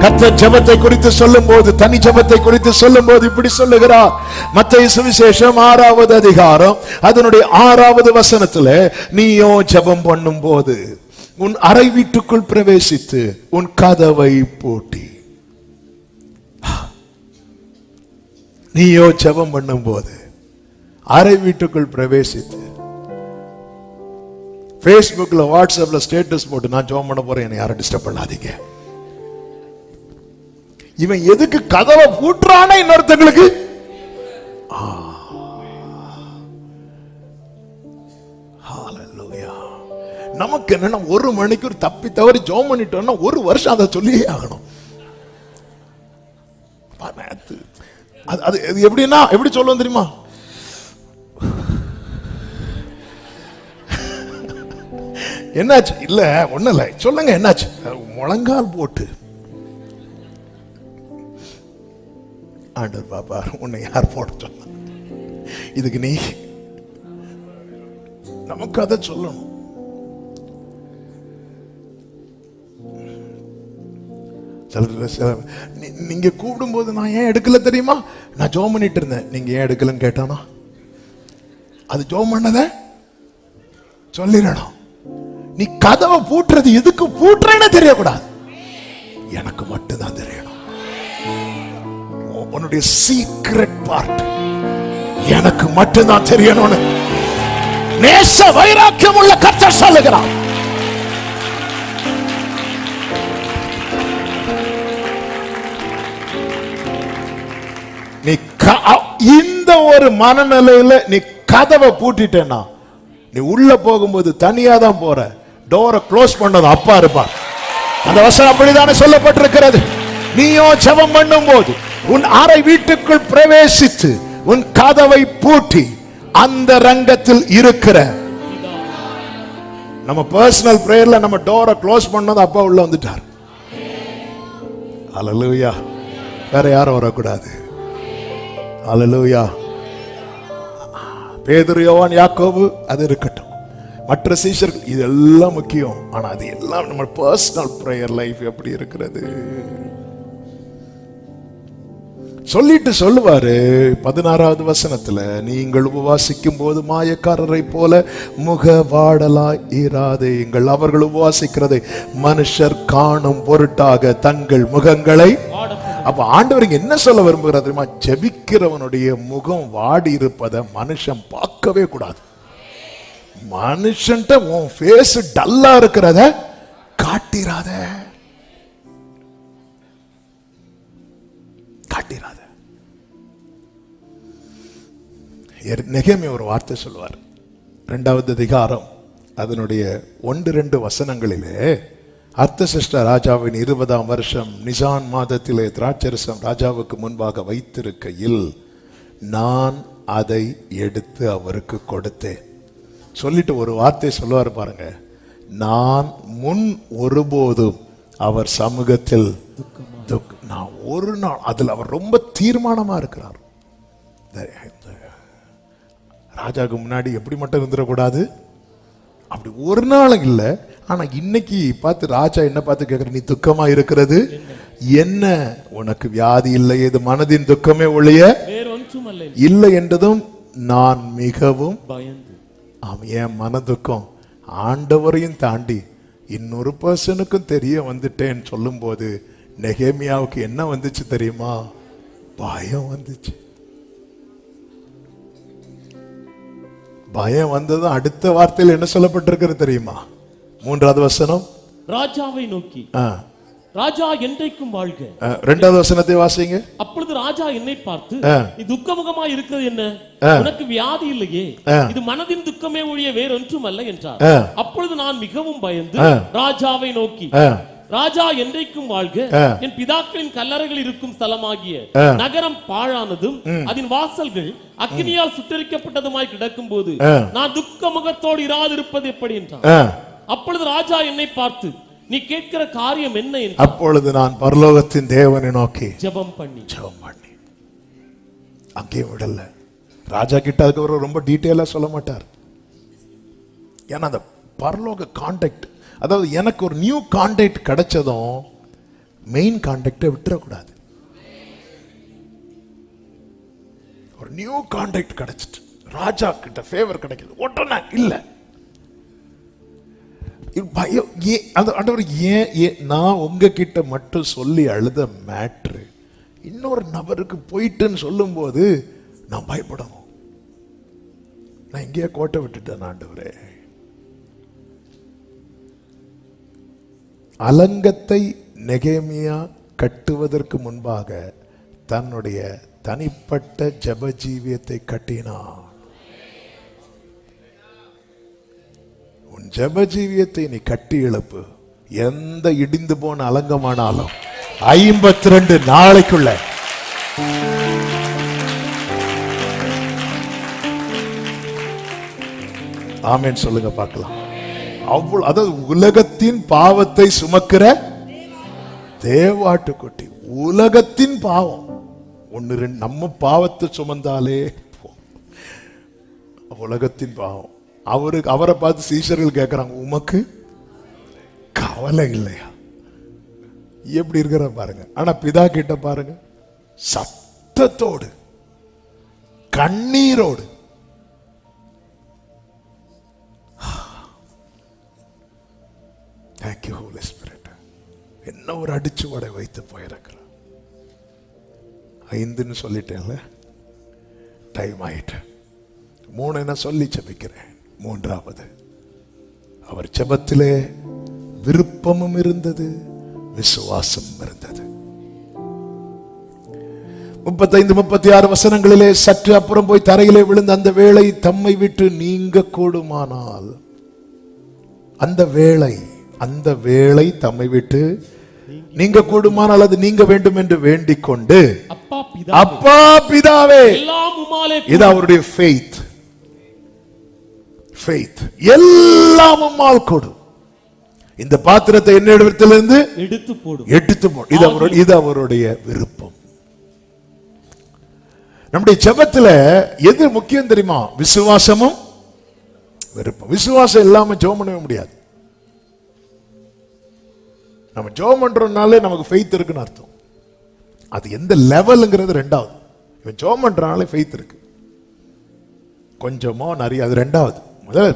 Speaker 1: கர்த்தர் ஜெபத்தை குறித்து சொல்லும் போது, தனி ஜெபத்தை குறித்து சொல்லும் போது இப்படி சொல்லுகிறார். மத்தேயு சுவிசேஷம் 6வது அதிகாரம் அதனுடைய 6வது வசனத்துல, நீயோ ஜெபம் பண்ணும் போது உன் அறை வீட்டுக்குள் பிரவேசித்து உன் கதவை பூட்டி. நீயோ ஜெபம் பண்ணும் போது அறை வீட்டுக்குள் பிரவேசித்து, பேஸ்புக்ல வாட்ஸ்அப்ல ஸ்டேட்டஸ் போட்டு நான் ஜெபம் பண்ண போறேன், என்னை யாரும் டிஸ்டர்ப் பண்ணாதீங்க. இவன் எதுக்கு கதவை பூட்டுறானே இன்னொருத்தங்களுக்கு? நமக்கு என்னன்னா, 1 மணிக்கு ஒரு தப்பி தவறி ஜெபம் பண்ணிட்டோம்னா 1 வருஷம் அதை சொல்லியே ஆகணும். அது எப்படின்னா, எப்படி சொல்லுவோம் தெரியுமா? என்னாச்சு? இல்ல ஒண்ணு இல்ல, சொல்லுங்க என்னாச்சு? முழங்கால் போட்டு, ஆண்டவர் பாப்பா உன்னை யார் போட சொன்ன, இதுக்கு நீ நமக்கு அதை சொல்லணும். நீங்க கூப்பிடும் போது நான் ஏன் எடுக்கல தெரியுமா? நான் ஜெபம் பண்ணிட்டு இருந்தேன், நீங்க ஏன் எடுக்கலன்னு கேட்டானா, அது ஜெபம் பண்ணத சொல்லிடணும். நீ கதவை பூட்டுறது எதுக்கு பூட்டுறேன்னு தெரியக்கூடாது, எனக்கு மட்டும்தான் தெரியணும். உன்னுடைய சீக்ரெட் பார்ட் எனக்கு மட்டும்தான் தெரியணும்னு நேச வைராக்கியம் உள்ள கர்த்தர் சொல்லுகிறார். நீ இந்த ஒரு மனநிலையில நீ கதவை பூட்டிட்டேன்னா, நீ உள்ள போகும்போது தனியா தான் போற, டோரை க்ளோஸ் பண்ணது அப்பா இருப்பார். அந்த வசனம் அப்படித்தானே சொல்லப்பட்டிருக்கிறது. நீயோ ஜெபம் பண்ணும் போது உன் அறை வீட்டுக்குள் பிரவேசித்து உன் கதவை பூட்டி அந்த ரங்கத்தில் இருக்கிற, நம்ம பர்சனல் பிரேயர்ல நம்ம டோரை க்ளோஸ் பண்ணது அப்பா உள்ள வந்துட்டார். ஹல்லேலூயா. வேற யாரும் வரக்கூடாது. ஹல்லேலூயா. பேதுரு, யோவான், யாக்கோபு அது இருக்கட்டும், மற்ற சீஷர்கள் இதெல்லாம் முக்கியம். ஆனா அது எல்லாம் நம்ம பர்சனல் பிரேயர் லைஃப் எப்படி இருக்கிறது சொல்லிட்டு சொல்லுவாரு 16வது வசனத்துல, நீங்கள் உபவாசிக்கும் போது மாயக்காரரை போல முக வாடலாய் இராதேயுங்கள், அவர்கள் உபவாசிக்கிறதை மனுஷர் காணும் பொருட்டாக தங்கள் முகங்களை. அப்ப ஆண்டவர் என்ன சொல்ல விரும்புகிறார் தெரியுமா? ஜெபிக்கிறவனுடைய முகம் வாடி இருப்பதை மனுஷன் பார்க்கவே கூடாது. மனுஷன்ட்ட உன் ஃபேஸ் டல்லா இருக்கிறத காட்டிராத, காட்டிராத. நெகேமியா ஒரு வார்த்தை சொல்லுவார், 2வது அதிகாரம் அதனுடைய 1-2 வசனங்களிலே, அர்த்தசிஷ்ட ராஜாவின் 20ஆம் வருஷம் நிசான் மாதத்திலே திராட்சரசம் ராஜாவுக்கு முன்பாக வைத்திருக்கையில் நான் அதை எடுத்து அவருக்கு கொடுத்தேன். சொல்லிட்டு ஒரு வார்த்தை சொல்லுவார் பாருங்க, நான் முன் ஒருபோதும் அவர் சமூகத்தில் நான் ஒரு நாள், அதுல அவர் ரொம்ப தீர்மானமா இருக்கிறார். ராஜாவுக்கு முன்னாடி எப்படி மட்டும் இருந்துடக்கூடாது, அப்படி ஒரு நாளும் இல்லை. ஆனா இன்னைக்கு பார்த்து ராஜா என்ன பார்த்து கேட்கிற, நீ துக்கமா இருக்கிறது என்ன? உனக்கு வியாதி இல்லை, இது மனதின் துக்கமே ஒழிய இல்லை என்றதும் நான் மிகவும் என் மன துக்கம் ஆண்டவரையும் தாண்டி இன்னொரு பர்சனுக்கும் தெரிய வந்துட்டேன்னு சொல்லும் போது நெகேமியாவுக்கு என்ன வந்துச்சு தெரியுமா? பயம் வந்துச்சு. பயம் வந்ததும் அடுத்த வார்த்தையில் என்ன சொல்லப்பட்டிருக்கிறது தெரியுமா? 3வது வசனம்,
Speaker 3: ராஜாவை நோக்கி ராஜா என்றைக்கும் வாழ்க.
Speaker 2: இரண்டாவது வசனத்தை வாசிங்க.
Speaker 3: அப்பொழுது ராஜா என்னை பார்த்து, நீ துக்கமுகமாய் இருக்கிறது என்ன? உனக்கு வியாதி இல்லையே, இது மனதின் துக்கமே ஒழிய வேறொன்றும் அல்ல என்றார். அப்பொழுது நான் மிகவும் பயந்து ராஜாவை நோக்கி, ராஜா என்றைக்கும் வாழ்க, என் பிதாக்களின் கல்லறைகள் இருக்கும் ஸ்தலமாகிய நகரம் பாழானதும் அதன் வாசல்கள் அக்னியால் சுட்டரிக்கப்பட்டதுமாய் கிடக்கும் போது நான் துக்க முகத்தோடு இராதிருப்பது எப்படி என்றார். அப்பொழுது ராஜா என்னை பார்த்து, நீ கேட்கிற காரியம் என்ன என்று.
Speaker 2: அப்பொழுது நான் பரலோகத்தின் தேவனை நோக்கி
Speaker 3: ஜெபம் பண்ணி
Speaker 2: அங்கேயும் விடல. ராஜா கிட்ட அதுக்கு ரொம்ப டீட்டெயிலா சொல்ல மாட்டார். ஏன்னா அந்த பரலோக கான்டாக்ட், அதாவது எனக்கு ஒரு நியூ கான்டாக்ட் கிடைச்சதும் மெயின் கான்டாக்டை விட்டுறக்கூடாது. ஒரு நியூ கான்டாக்ட் கிடைச்சிட்டு ராஜா கிட்ட ஃபேவர் கிடைக்குது உடனே இல்ல, ஏன் நான் உங்ககிட்ட மட்டும் சொல்லி அழுத மேட்ரு இன்னொரு நபருக்கு போயிட்டுன்னு சொல்லும் போது நான் பயப்படணும். நான் இங்கேயே கோட்டை விட்டுட்டேன் ஆண்டவரே. அலங்கத்தை நெகேமியா கட்டுவதற்கு முன்பாக தன்னுடைய தனிப்பட்ட ஜெப ஜீவியத்தை கட்டினான். உன் ஜெப ஜீவியத்தை நீ கட்டி எழுப்பு. எந்த இடிந்து போன அலங்கமானாலும் 52 நாளைக்குள்ள ஆமென் சொல்லுங்க பார்க்கலாம். அவ்வளவு, அதாவது உலகத்தின் பாவத்தை சுமக்கிற தேவாட்டுக்குட்டி. உலகத்தின் பாவம் ஒன்னு ரெண்டு, நம்ம பாவத்தை சுமந்தாலே உலகத்தின் பாவம். அவரை பார்த்து சீஷர்கள் கேட்கிறாங்க, உமக்கு கவலை இல்லையா? எப்படி இருக்கிற பாருங்க. ஆனா பிதா கிட்ட பாருங்க, சத்தத்தோடு கண்ணீரோடு Thank you, Holy Spirit. என்ன ஒரு அடிச்சு வடை வைத்து போயிருக்கிற. 5ன்னு சொல்லிட்டேன்ல, டைம் ஆயிட்டு. 3 என்ன சொல்லி ஜெபிக்கிறேன். 3வது, அவர் ஜெபத்திலே விருப்பமும் இருந்தது, விசுவாசமும் இருந்தது. 35, 36 வசனங்களிலே சற்று அப்புறம் போய் தரையிலே விழுந்த அந்த வேளை தம்மை விட்டு நீங்க கூடுமானால், அந்த வேளை தம்மை விட்டு நீங்க கூடுமானால் அது நீங்க வேண்டும் என்று வேண்டிக் கொண்டு, அப்பா பிதாவே, இது அவருடைய ஃபெய்த். எல்லாம் உம்மால் கொடு. இந்த பாத்திரத்தை என்னிடத்திலிருந்து எடுத்து போடு. இது அவருடைய விருப்பம். நம்முடைய ஜெபத்துல எது முக்கியம் தெரியுமா? விசுவாசமும் விருப்பம். விசுவாசம் இல்லாம ஜெபம் பண்ணவே முடியாது. நம்ம ஜெபம் பண்றோம்னாலே நமக்கு ஃபெய்த் இருக்குன்னு அர்த்தம். அது எந்த லெவல்ங்கிறது ரெண்டாவது. இவன் ஜெபம் பண்றனாலே ஃபெய்த் இருக்கு, கொஞ்சமோ நிறைய, அது ரெண்டாவது. முதல்ல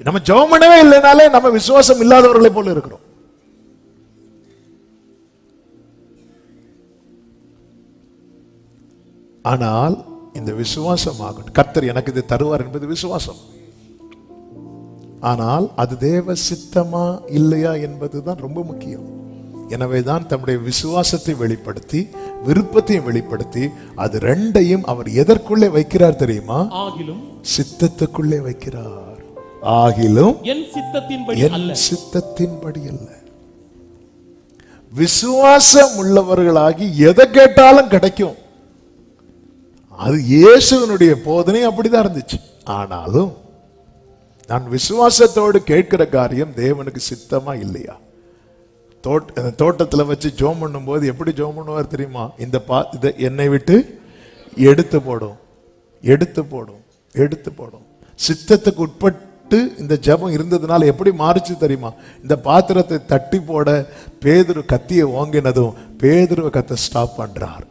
Speaker 2: நம்ம ஜெபம் பண்ணவே இல்லைனாலே நம்ம விசுவாசம் இல்லாதவர்களை போல இருக்கிறோம். ஆனால் இந்த விசுவாசம் ஆகட்டும், கர்த்தர் எனக்கு இது தருவார் என்பது விசுவாசம். ஆனால் அது தேவ சித்தமா இல்லையா என்பதுதான் ரொம்ப முக்கியம். எனவேதான் தம்முடைய விசுவாசத்தை வெளிப்படுத்தி விருப்பத்தையும் வெளிப்படுத்தி அது ரெண்டையும் அவர் எதற்குள்ளே வைக்கிறார் தெரியுமா?
Speaker 3: ஆகிலும்
Speaker 2: சித்தத்துக்குள்ளே வைக்கிறார். ஆகிலும்
Speaker 3: என்
Speaker 2: சித்தத்தின்படி அல்ல. விசுவாசம் உள்ளவர்களாகி எதை கேட்டாலும் கிடைக்கும். அது இயேசுவினுடைய போதனை அப்படிதான் இருந்துச்சு. ஆனாலும் நான் விசுவாசத்தோடு கேட்கிற காரியம் தேவனுக்கு சித்தமா இல்லையா? தோட்டத்தில் வச்சு ஜோம் பண்ணும் போது எப்படி ஜோம் பண்ணுவார் தெரியுமா? இதை என்னை விட்டு எடுத்து போடும். சித்தத்துக்கு உட்பட்டு இந்த ஜெபம் இருந்ததுனால எப்படி மாறிச்சு தெரியுமா? இந்த பாத்திரத்தை தட்டி போட பேதுரு கத்தியை ஓங்கினதும் பேதுருவை கத்த ஸ்டாப் பண்றார்.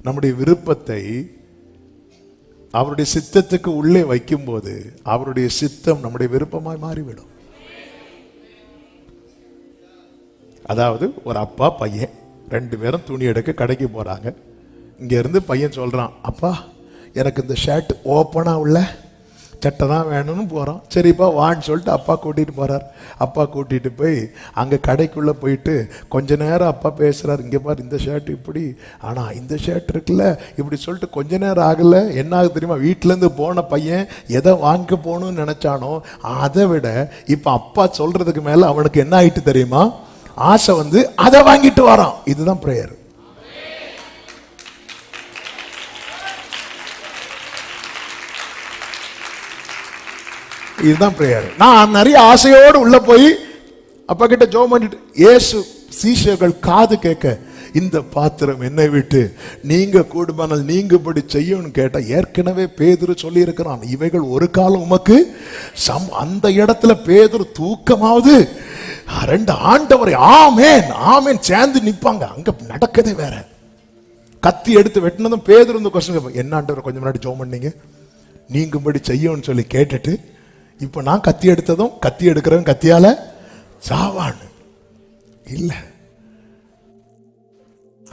Speaker 2: நம்முடைய விருப்பத்தை அவருடைய சித்தத்துக்கு உள்ளே வைக்கும் போது அவருடைய சித்தம் நம்முடைய விருப்பமாய் மாறிவிடும். அதாவது ஒரு அப்பா பையன் 2 பேரும் துணி எடுக்க கடைக்கு போறாங்க. இங்க இருந்து பையன் சொல்றான், அப்பா எனக்கு இந்த ஷர்ட் ஓப்பனா உள்ள சட்டை தான் வேணும்னு போகிறோம். சரிப்பா வான்னு சொல்லிட்டு அப்பா கூட்டிகிட்டு போகிறார். அப்பா கூட்டிகிட்டு போய் அங்கே கடைக்குள்ளே போயிட்டு கொஞ்ச நேரம் அப்பா பேசுகிறார். இங்கே பாரு இந்த ஷர்ட் இப்படி, ஆனால் இந்த ஷர்ட் இருக்குல்ல இப்படி சொல்லிட்டு கொஞ்ச நேரம் ஆகலை. என்ன ஆகுது தெரியுமா? வீட்டிலேருந்து போன பையன் எதை வாங்க போகணும்னு நினச்சானோ அதை விட இப்போ அப்பா சொல்கிறதுக்கு மேலே அவனுக்கு என்ன ஆகிட்டு தெரியுமா? ஆசை வந்து அதை வாங்கிட்டு வரான். இதுதான் பிரேயர். இதுதான் பிரேயர். நான் நிறைய ஆசையோடு உள்ள போய் அப்பா கிட்ட ஜெபம் பண்ணிட்டு, இயேசு சீஷர்கள் காது கேட்க, இந்த பாத்திரம் என்னை விட்டு நீங்க கூடுமானால் நீங்க இப்படி செய்யணும்னு கேட்டா, ஏற்கனவே பேதுரு சொல்லி இருக்கிறான், இவைகள் ஒரு காலம் உமக்கு அந்த இடத்துல பேதுரு தூக்கமாவது ரெண்டு ஆண்டவரை ஆமேன் ஆமேன் சேர்ந்து நிப்பாங்க. அங்க நடக்கதே வேற. கத்தி எடுத்து வெட்டினதும் பேதுரு இந்த கொஸ்டின், என்ன ஆண்டவர் கொஞ்சம் முன்னாடி ஜெபம் பண்ணீங்க நீங்க இப்படி செய்யணும்னு சொல்லி கேட்டுட்டு, இப்ப நான் கத்தி எடுத்ததும் கத்தி எடுக்கிறவன் கத்தியால சாவான் இல்ல,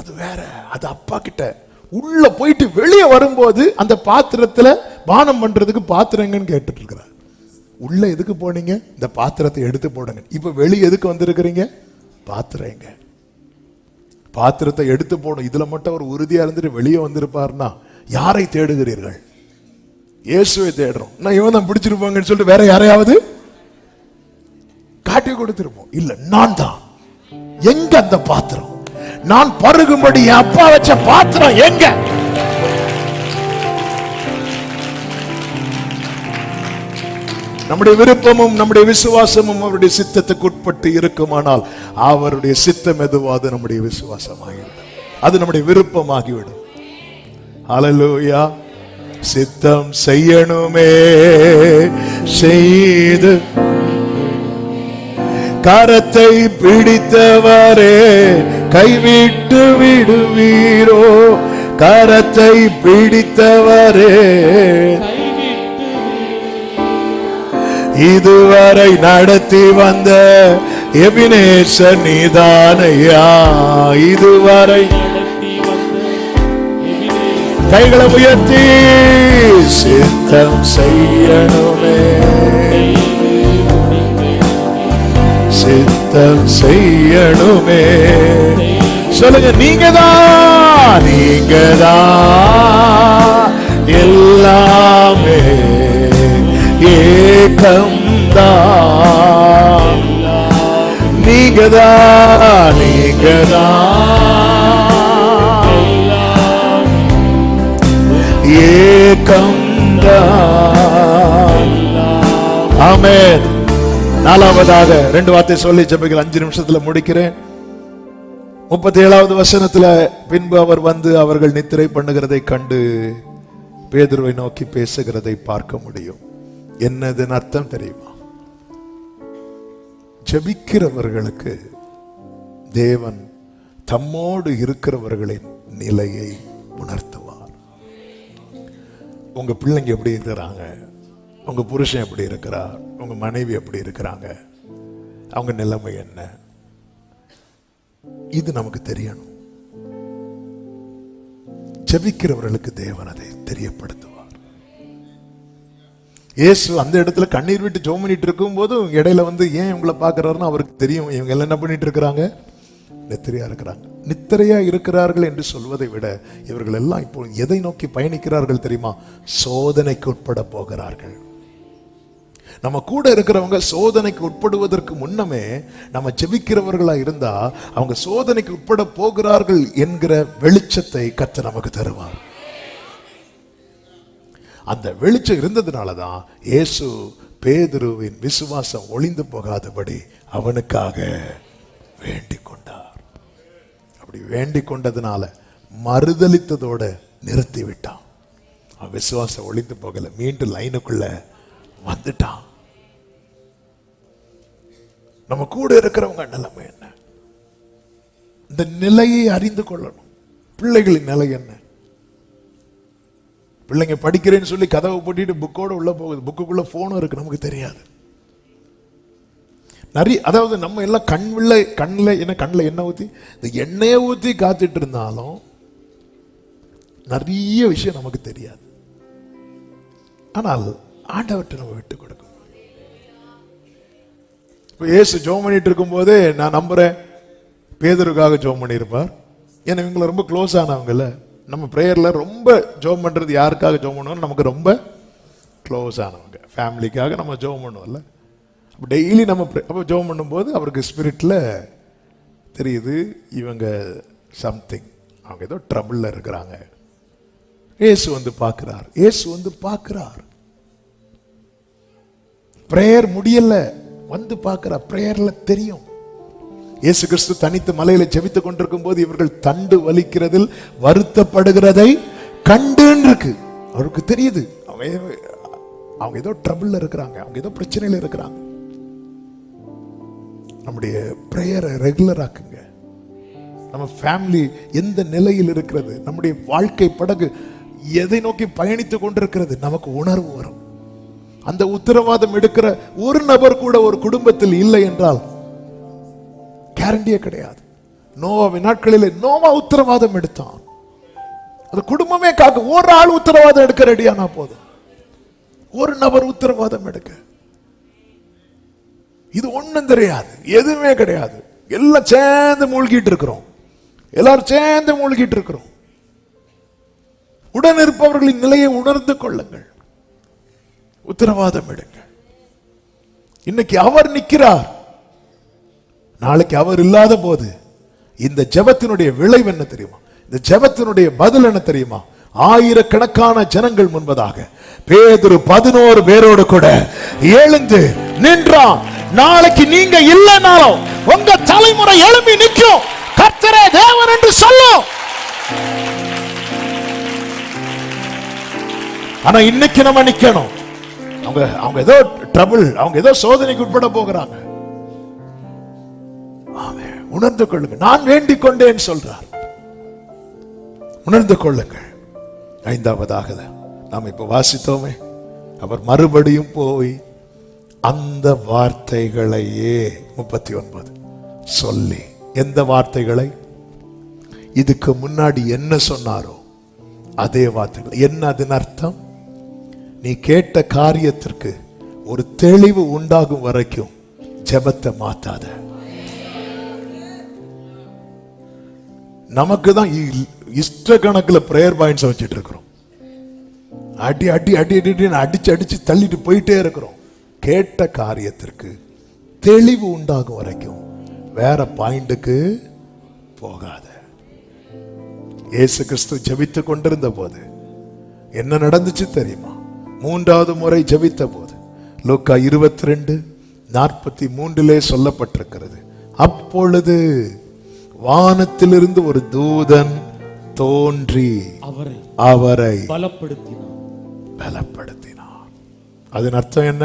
Speaker 2: அது வேற. அது அப்பா கிட்ட உள்ள போயிட்டு வெளியே வரும்போது அந்த பாத்திரத்துல பானம் பண்றதுக்கு பாத்திரம் எங்கன்னு கேட்டுட்டு இருக்கிறார். உள்ள எதுக்கு போனீங்க? இந்த பாத்திரத்தை எடுத்து போடுங்க. இப்ப வெளியே எதுக்கு வந்திருக்கிறீங்க? பாத்திரம் எங்க? பாத்திரத்தை எடுத்து போடும். இதுல மட்டும் ஒரு உறுதியா இருந்துட்டு வெளியே வந்திருப்பாருன்னா, யாரை தேடுகிறீர்கள்? இயேசுவை தேடுறோம். நான் இவன் தான் பிடிச்சிருப்பாங்கன்னு சொல்லிட்டு வேற யாரையாவது காட்டி கொடுத்திருப்போம். இல்ல, நான் தான். எங்க அந்த பாத்திரம்? நான் பருகும்படி என் அப்பா வச்ச பாத்திரம் எங்க? நம்முடைய விருப்பமும் நம்முடைய விசுவாசமும் அவருடைய சித்தத்துக்கு உட்பட்டு இருக்குமானால், அவருடைய சித்தம் எதுவாது நம்முடைய விசுவாசமாகிவிடும், அது நம்முடைய விருப்பமாகிவிடும். ஹல்லேலூயா. சித்தம் செய்யணுமே செய்து கரத்தை பிடித்தவரே கைவிட்டு விடுவீரோ? கரத்தை பிடித்தவரே இதுவரை நடத்தி வந்த எபினேசர் நீதானையா. இதுவரை கைகளை உயர்த்தி சித்தம் செய்யணுமே சித்தம் செய்யணுமே. சொல்லுங்க, நீங்கதான் எல்லாமே ஏகம்தான். நீங்கதான் ஏகம்தான். ஆமென். நாலாவதாக ரெண்டு வார்த்தை சொல்லி ஜெபிக்கல் 5 நிமிஷத்துல முடிக்கிறேன். 37வது வசனத்துல, பின்பு அவர் வந்து அவர்கள் நித்திரை பண்ணுகிறதை கண்டு பேதுருவை நோக்கி பேசுகிறதை பார்க்க முடியும். என்னதுன்னு அர்த்தம் தெரியுமா? ஜெபிக்கிறவர்களுக்கு தேவன் தம்மோடு இருக்கிறவர்களின் நிலையை உணர்த்துவார். உங்க பிள்ளைங்க எப்படி இருக்கிறாங்க? உங்க புருஷன் எப்படி இருக்கிறார்? உங்க மனைவி எப்படி இருக்கிறாங்க? அவங்க நிலைமை என்ன? இது நமக்கு தெரியணும். ஜெபிக்கிறவர்களுக்கு தேவன் அதை தெரியப்படுத்துவார். இயேசு அந்த இடத்துல கண்ணீர் விட்டு ஜெபம் பண்ணிட்டு இருக்கும் போது இடையில வந்து ஏன் இவங்களை பார்க்கிறாருன்னு அவருக்கு தெரியும். இவங்க எல்லாம் என்ன பண்ணிட்டு இருக்கிறாங்க? நித்திரையா இருக்கிறாங்க. நித்திரையா இருக்கிறார்கள் என்று சொல்வதை விட இவர்கள் எல்லாம் இப்போ எதை நோக்கி பயணிக்கிறார்கள் தெரியுமா? சோதனைக்கு உட்பட போகிறார்கள். நம்ம கூட இருக்கிறவங்க சோதனைக்கு உட்படுவதற்கு முன்னமே நம்ம ஜெபிக்கிறவர்களா இருந்தா அவங்க சோதனைக்கு உட்பட போகிறார்கள் என்கிற வெளிச்சத்தை கர்த்தர் நமக்கு தருவார். அந்த வெளிச்சம் இருந்ததுனாலதான் இயேசு பேதுருவின் விசுவாசம் ஒளிந்து போகாதபடி அவனுக்காக வேண்டிக் கொண்டார். அப்படி வேண்டிக் கொண்டதுனால மறுதலித்ததோட நிறுத்தி விட்டான். அவன் விசுவாசம் ஒளிந்து போகல, மீண்டும் லைனுக்குள்ள வந்துட்டான். நம்ம கூட இருக்கிறவங்க நிலைமை என்ன? இந்த நிலையை அறிந்து கொள்ளணும். பிள்ளைகளின் நிலை என்ன? பிள்ளைங்க படிக்கிறேன்னு சொல்லி கதவை போட்டிட்டு புக்கோட உள்ள போகுது. புக்குக்குள்ள போனும் இருக்கு, நமக்கு தெரியாது. நிறைய, அதாவது நம்ம எல்லாம் கண்ணில் எண்ணெய் ஊத்தி இந்த எண்ணெயை ஊத்தி காத்துட்டு இருந்தாலும் நிறைய விஷயம் நமக்கு தெரியாது. ஆனால்
Speaker 1: ஆண்டவர்கிட்ட நம்ம விட்டு கொடுக்கணும். இப்ப இயேசு ஜெபம் பண்ணிட்டு இருக்கும் போதே நான் நம்புறேன் பேதுருக்காக ஜெபம் பண்ணியிருப்பார். ஏன்னா இவங்களை ரொம்ப க்ளோஸ் ஆனவங்கல்ல. நம்ம பிரேயர்ல ரொம்ப ஜெபம் பண்றது யாருக்காக ஜெபம் பண்ணுவோம்? நமக்கு ரொம்ப க்ளோஸ் ஆனவங்க, ஃபேமிலிக்காக நம்ம ஜெபம் பண்ணுவோம்ல. அப்போ டெய்லி நம்ம அப்போ ஜெபம் பண்ணும்போது அவருக்கு ஸ்பிரிட்ல தெரியுது இவங்க சம்திங், அவங்க ஏதோ ட்ரபிள்ல இருக்கிறாங்க. இயேசு வந்து பார்க்கிறார். இயேசு வந்து பார்க்கிறார். பிரேயர் முடியல, வந்து பார்க்கிறார். பிரேயர்ல தெரியும். இயேசு கிறிஸ்து தனித்து மலையில ஜெபித்துக் கொண்டிருக்கும் போது இவர்கள் தண்டு வலிக்கிறதில் வருத்தப்படுகிறதை கண்டு இருக்கு. அவருக்கு தெரியுது அவங்க ஏதோ ட்ரபிள்ல இருக்கிறாங்க, அவங்க ஏதோ பிரச்சனையில இருக்கிறாங்க. நம்முடைய பிரேயரை ரெகுலர் ஆக்குங்க. நம்ம ஃபேமிலி எந்த நிலையில் இருக்கிறது, நம்முடைய வாழ்க்கை படகு எதை நோக்கி பயணித்துக் கொண்டிருக்கிறது, நமக்கு உணர்வு வரும். அந்த உத்தரவாதம் எடுக்கிற ஒரு நபர் கூட ஒரு குடும்பத்தில் இல்லை என்றால் கேரண்டியே கிடையாது. நோவாவின் நாட்களிலே நோவா உத்தரவாதம் எடுத்தான். அது குடும்பமே காக்க ஒரு ஆள் உத்தரவாதம் எடுக்க ரெடியானா போதும். ஒரு நபர் உத்தரவாதம் எடுக்க. இது ஒண்ணும் தெரியாது, எதுவுமே கிடையாது. எல்லாம் சேர்ந்து மூழ்கிட்டு இருக்கிறோம். எல்லாரும் சேர்ந்து மூழ்கிட்டு இருக்கிறோம். உடன் இருப்பவர்களின் நிலையை உணர்ந்து கொள்ளுங்கள். உத்தரவாதம் எடுங்க. இன்னைக்கு அவர் நிற்கிறார், நாளைக்கு அவர் இல்லாத போது இந்த ஜெபத்தினுடைய விளைவு என்ன தெரியுமா? இந்த ஜெபத்தினுடைய பதில் என்ன தெரியுமா? ஆயிரக்கணக்கான ஜனங்கள் முன்பதாக பேதுரு 11 பேரோடு கூட எழுந்து நின்றான். நாளைக்கு நீங்க இல்லைனாலும் உங்க தலைமுறை எழும்பி நிற்கும். கர்த்தரே தேவன் என்று சொல்லும். ஆனா இன்னைக்கு நம்ம நிக்கணும். அவங்க ஏதோ ட்ரபிள், அவங்க ஏதோ சோதனைக்கு உட்பட போகிறாங்க. உணர்ந்து கொள்ளுங்க. நான் வேண்டிக் கொண்டேன் சொல்றார். உணர்ந்து கொள்ளுங்கள். ஐந்தாவதாக நாம் இப்ப வாசித்தோமே, அவர் மறுபடியும் போய் அந்த வார்த்தைகளையே 39 சொல்லி, எந்த வார்த்தைகளை? இதுக்கு முன்னாடி என்ன சொன்னாரோ அதே வார்த்தைகள். என்ன அதன் அர்த்தம்? நீ கேட்ட காரியத்திற்கு ஒரு தெளிவு உண்டாகும் வரைக்கும் ஜெபத்தை மாத்தாத. நமக்கு தான் இஷ்ட கணக்கில் பிரேயர் பாயிண்ட்ஸ் வச்சுட்டு இருக்கிறோம். அடி அடி அடி அடி அடிச்சு அடிச்சு தள்ளிட்டு போயிட்டே இருக்கிறோம். கேட்ட காரியத்திற்கு தெளிவு உண்டாகும் வரைக்கும் வேற பாயிண்ட்டுக்கு போகாத. இயேசு கிறிஸ்து ஜெபித்துக் கொண்டிருந்த போது என்ன நடந்துச்சு தெரியுமா? மூன்றாவது முறை ஜெபித்த போது லூக்கா 22:43 சொல்லப்பட்டிருக்கிறது. அப்பொழுது வானத்திலிருந்து ஒரு தூதன் தோன்றி அவரை பலப்படுத்தினார். அதன் அர்த்தம் என்ன?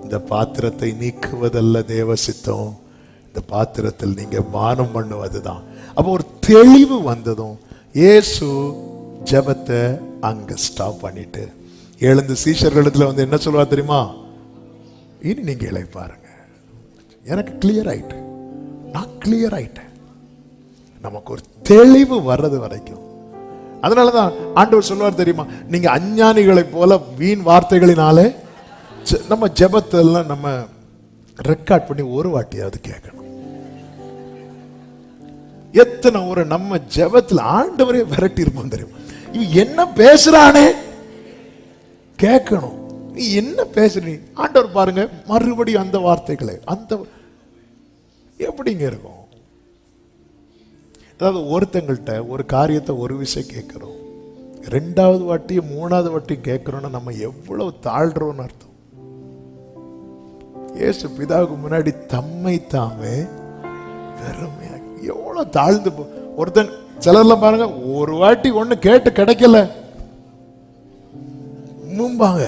Speaker 1: இந்த பாத்திரத்தை நீக்குவதல்ல தேவ சித்தம், இந்த பாத்திரத்தில் நீங்க பானம் பண்ணுவதுதான். அப்போ ஒரு தெளிவு வந்ததும் இயேசு ஜெபத்தை அங்க ஸ்டாப் பண்ணிட்டு எழுந்து சீஷர்களிடத்துல வந்து என்ன சொல்லுவா தெரியுமா? இனி நீங்க இளைப்பாருங்க, எனக்கு கிளியர் ஆயிட்டு, நான் கிளியர் ஆயிட்டேன். நமக்கு ஒரு தெளிவு வர்றது வரைக்கும். அதனாலதான் ஆண்டவர் சொல்லுவார் தெரியுமா, நீங்க அஞ்ஞானிகளை போல வீண் வார்த்தைகளினாலே நம்ம ஜெபத்தெல்லாம் நம்ம ரெக்கார்ட் பண்ணி ஒரு வாட்டியாவது கேட்கணும். எத்தனை ஒரு நம்ம ஜெபத்துல ஆண்டவரே விரட்டி இருப்போம் தெரியுமா? இவன் என்ன பேசுறானே கேட்கணும். நீ என்ன பேசுற? ஆண்டவர் பாருங்க மறுபடியும் அந்த வார்த்தைகளை அந்த எப்படிங்க இருக்கும்? அதாவது ஒருத்தங்கள்ட்ட ஒரு காரியத்தை ஒரு விஷயம் கேட்கிறோம், ரெண்டாவது வாட்டியும் மூணாவது வாட்டியும் கேட்கிறோம்னா நம்ம எவ்வளவு தாழ்றோம்னு அர்த்தம். இயேசு பிதாவுக்கு முன்னாடி தம்மை தாமே வெறுமையா எவ்வளவு தாழ்ந்து ஒருத்தன் சிலர்லாம் பாருங்க ஒரு வாட்டி ஒண்ணு கேட்டு கிடைக்கல மும்பாங்க.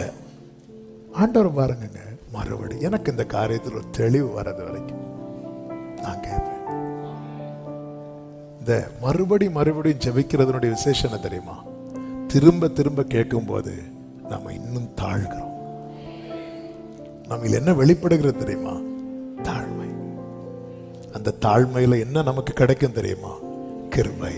Speaker 1: ஆண்டவர் பாருங்க மறுபடி எனக்கு இந்த காரியத்தில் ஒரு தெளிவு வர்றது வரைக்கும் நான் கேட்பேன். இந்த மறுபடியும் ஜெபிக்கிறதுனுடைய விசேஷம் என்ன தெரியுமா? திரும்ப திரும்ப கேட்கும் போது நம்ம இன்னும் தாழ்கிறோம். நம்ம என்ன வெளிப்படுகிறது தெரியுமா? தாழ்மை. அந்த தாழ்மையில என்ன நமக்கு கிடைக்கும் தெரியுமா? கிருபை.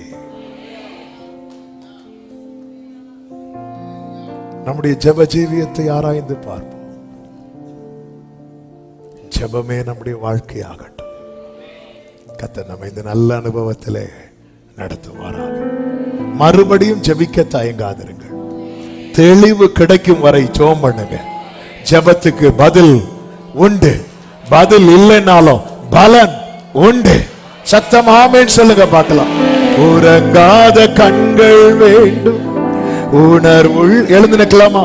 Speaker 1: நம்முடைய ஜெப ஜீவியத்தை ஆராய்ந்து பார்ப்போம். ஜெபமே நம்முடைய வாழ்க்கையாகட்டும். கர்த்தர் நம்ம இந்த நல்ல அனுபவத்திலே நடத்துவாராக. மறுபடியும் ஜெபிக்க தயங்காதிருங்கள். தெளிவு கிடைக்கும் வரை ஜெபம் பண்ணுங்க. ஜெபத்துக்கு பதில் உண்டு. பதில் இல்லைனாலும் பலன் உண்டு. சத்தம் ஆமென் சொல்லுங்க பார்க்கலாம். உறங்காத கண்கள் வேண்டும், உணர்வுள் எழுந்து நிற்கலாமா?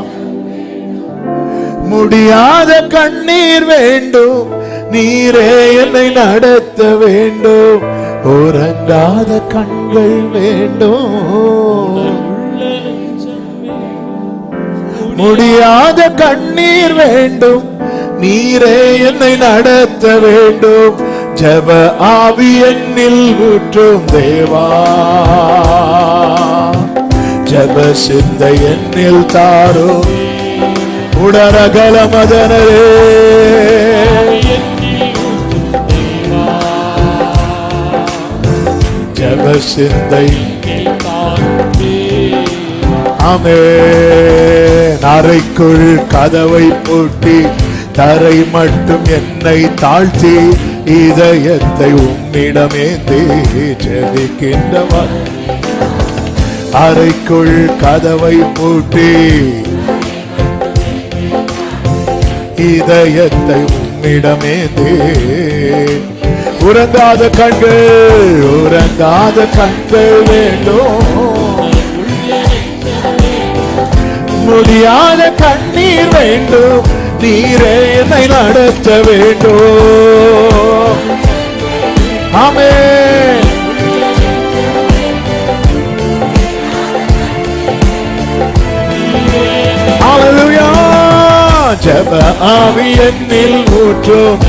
Speaker 1: முடியாத கண்ணீர் வேண்டும், நீரே என்னை நடத்த வேண்டும். உறங்காத கண்கள் வேண்டும், முடியாத கண்ணீர் வேண்டும், நீரே என்னை நடத்த வேண்டும். ஜெப ஆவி என்னில் ஊற்றும் தேவா, ஜெப சிந்தை என்னில் தாரோ. உடரகல மதனரே ஜெப சிந்தை ஆமென். அறைக்குள் கதவை பூட்டி தரை மட்டும் என்னை தாழ்த்தி இதயத்தை உம்மிடமே ஜெபிக்கின்றவர். அறைக்குள் கதவை பூட்டி இதயத்தை உம்மிடமே உறங்காத கண்கள், உறங்காத கண்கள் வேண்டும், முடியாத கண்ணீர் வேண்டும், நீரே என்னை நடத்த வேண்டும். ஆமென். ஹல்லேலூயா. ஜெப ஆவி என்னில் ஊற்றும்,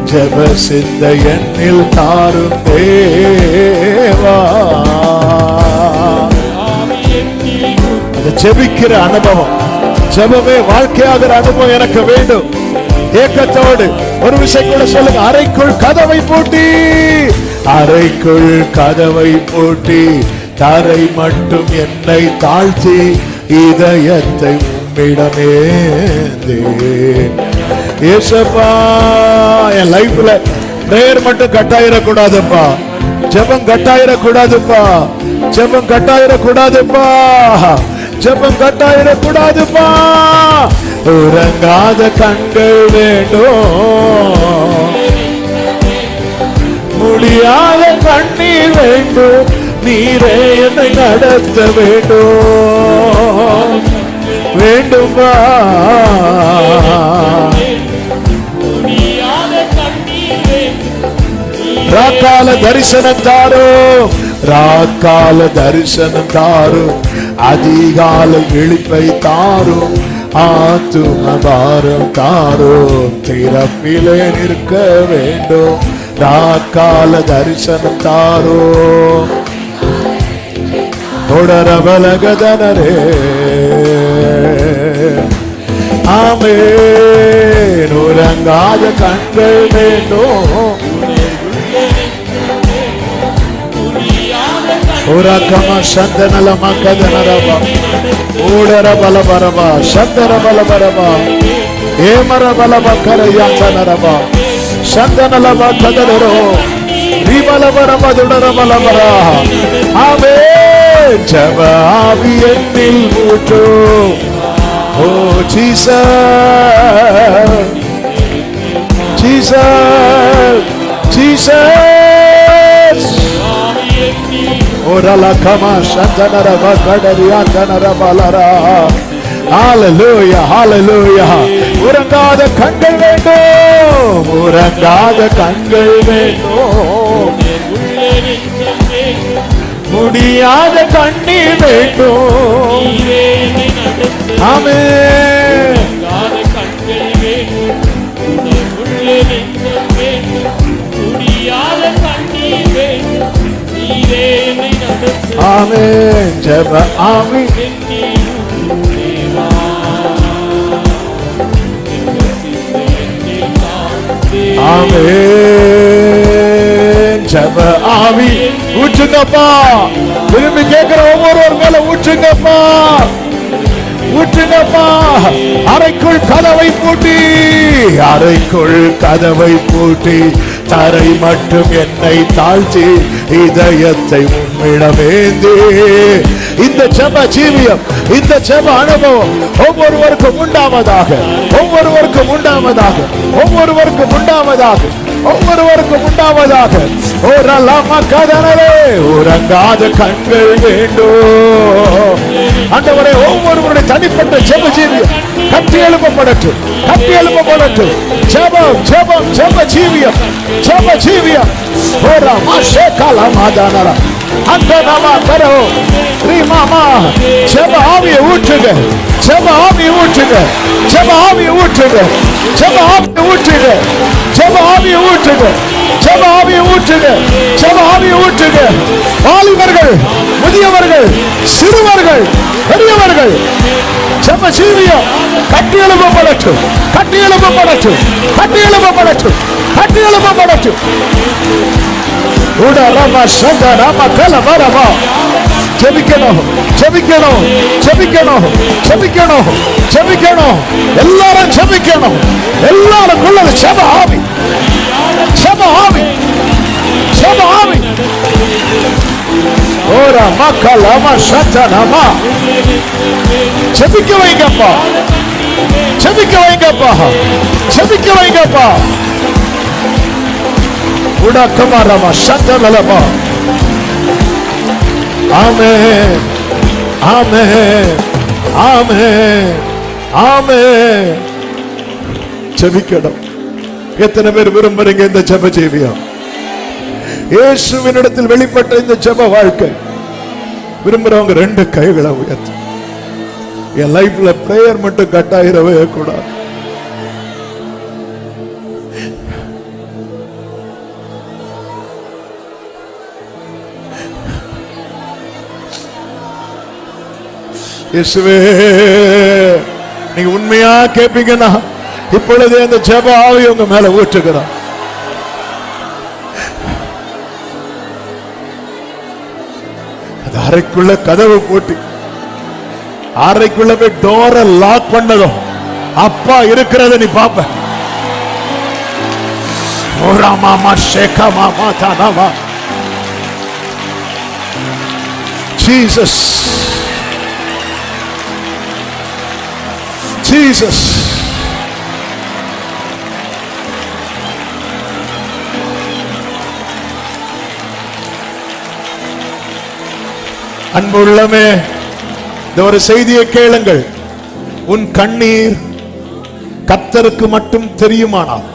Speaker 1: ஜெப சிந்தை என்னில் தாரும் தேவா. ஜெபிக்கிற அனுபவம், ஜெபமே வாழ்க்கையாகிற அனுபவம் எனக்கு வேண்டும். ஏக்கத்தோடு ஒரு விஷயம் கூட சொல்லுங்க. அறைக்குள் கதவை பூட்டி, அறைக்குள் கதவை பூட்டி தரை மட்டும் என்னை தாழ்த்தி இதயத்தை உம்மிடமே ஏசப்பா. என் லைஃப்ல பிரேயர் மட்டும் கட்டாயிடக்கூடாதுப்பா, ஜெபம் கட்டாயிடக்கூடாதுப்பா, ஜெபம் கட்டாயிடக்கூடாதுப்பா, ஜெபம் கட்டாயிடக்கூடாதுப்பா. உறங்காத கண்கள் வேண்டும், முடியாத கண்ணீர் வேண்டும், நீரே என்னை நடத்த வேண்டும். வேண்டுமா ராக்கால தரிசனம் தாரோ, ராக்கால தரிசனம் தாரோ, அதிகால விழிப்பை தாரோ, ஆத்தும பாரம் தாரோ, திறப்பிலே நிற்க வேண்டும். ராக்கால தரிசனம் தாரோ, தொடரபலகதனரே. ஆமென். உறங்காத கண்கள் வேண்டும், உறக்கம சந்தனல மக்கதனரபா, ஊடர பலபரபா, சந்தர பலபரபா, ஏமர பலபக்கரையாந்தனரபா, சந்தனலப கதனரோ, ரிபலபரப துடரபலபரா. ஆமென். ஜெப ஆவி என்னில் ஊற்றும். ஓ ஜீசஸ், ஜீசஸ், ஜீசஸ். ஓரல கமா சந்தனரப கடரியாந்தனரபலரா. ஹalleluya, ஹalleluya. உறங்காத கண்கள் வேண்டும், உறங்காத கண்கள் வேண்டும், முடியாத கண்ணீர் வேண்டும். ஆமென். ஆமென். ஜெப ஆவி ஆமென். ஜெப ஆவி ஊற்றுங்கப்பா,
Speaker 2: திரும்பி கேட்கிற ஒவ்வொருவர் மேல ஊற்றுங்கப்பா, ஊற்றுங்கப்பா. அறைக்குள் கதவை பூட்டி, அறைக்குள் கதவை பூட்டி, தரை மட்டும் என்னை தாழ்த்தி, இதயத்தை உம்மிடமேந்தி. இந்த ஜெப ஜீவியம், இந்த ஜெப அனுபவம் ஒவ்வொருவருக்கும் உண்டாவதாக, ஒவ்வொருவருக்கும் உண்டாவதாக, ஒவ்வொருவருக்கும் உண்டாவதாக, ஒவ்வொருவருக்கும் உண்டாவதாக. ஓரலாமா கதனரே, உறங்காத கண்கள் வேண்டும் ஆண்டவரே. ஒவ்வொருவருடைய தனிப்பட்ட ஜெப ஜீவியம் கட்டி எழுப்பப்படட்டும், கட்டி எழுப்பப்படட்டும். ஜெபம் ஜெபம் ஜெப ஜீவியம், ஜெப ஜீவியம். ஓரமா ஷேகாலா மாதானரா அந்த நாமா கரோ ரீமாமா. ஜெப ஆவியை ஊற்றுங்க, ஜெப ஆவியை ஊற்றுங்க, ஜெப ஆவியை ஊற்றுங்க, ஜெப ஆவியை ஊற்றுங்க, ஜெப ஆவியை ஊற்றுங்க, ஜெப ஆவியை ஊற்றுங்க, ஜெப ஆவியை ஊற்றுங்க. வாலிபர்கள், முதியவர்கள், சிறுவர்கள், பெரியவர்கள், ஜெப ஜீவியம் கட்டி எழுப்பப்படட்டும், கட்டி எழுப்பப்படட்டும், கட்டி எழுப்பப்படட்டும், கட்டி எழுப்பப்படட்டும். உடலமா சந்தனமா கலவரமா. ஜெபிக்கணும், ஜெபிக்கணும், ஜெபிக்கணும், ஜெபிக்கணும், ஜெபிக்கணும். எல்லாரும் ஜெபிக்கணும், எல்லாருக்குள்ளது ஜெப ஆவி, ஜெப ஆவி, ஜெப ஆவி. ஓரா மக்களமா சந்தனமா. ஜெபிக்க வைங்கப்பா, ஜெபிக்க வைங்கப்பா, ஜெபிக்க வைங்கப்பா. உடக்கமாரமா சந்தனலமா. ஆமென், ஆமென், ஆமென், ஆமென். ஜெபிக்கணும். எத்தனை பேர் விரும்புறீங்க இந்த ஜெப ஜீவியம்? இயேசுவினிடத்தில் வெளிப்பட்ட இந்த ஜெப வாழ்க்கை விரும்புறவங்க ரெண்டு கைகளை உயர்த்து. என் லைஃப்ல பிரேயர் மட்டும் கட்டாயிரவே கூடாது. இயேசுவே, நீங்க உண்மையா கேட்பீங்கன்னா இப்பொழுதே அந்த ஜெப ஆவி உங்க மேல ஊற்றுகிறார். அது அறைக்குள்ள கதவு போட்டு, அறைக்குள்ள போய் டோரை லாக் பண்ணதும் அப்பா இருக்கிறத நீ பாப்ப. ஓராமாமா ஷேகாமாமா தானாமா. Jesus, Jesus. அன்புள்ளமே, இந்த ஒரு செய்தியை கேளுங்கள். உன் கண்ணீர் கர்த்தருக்கு மட்டும் தெரியுமானால்,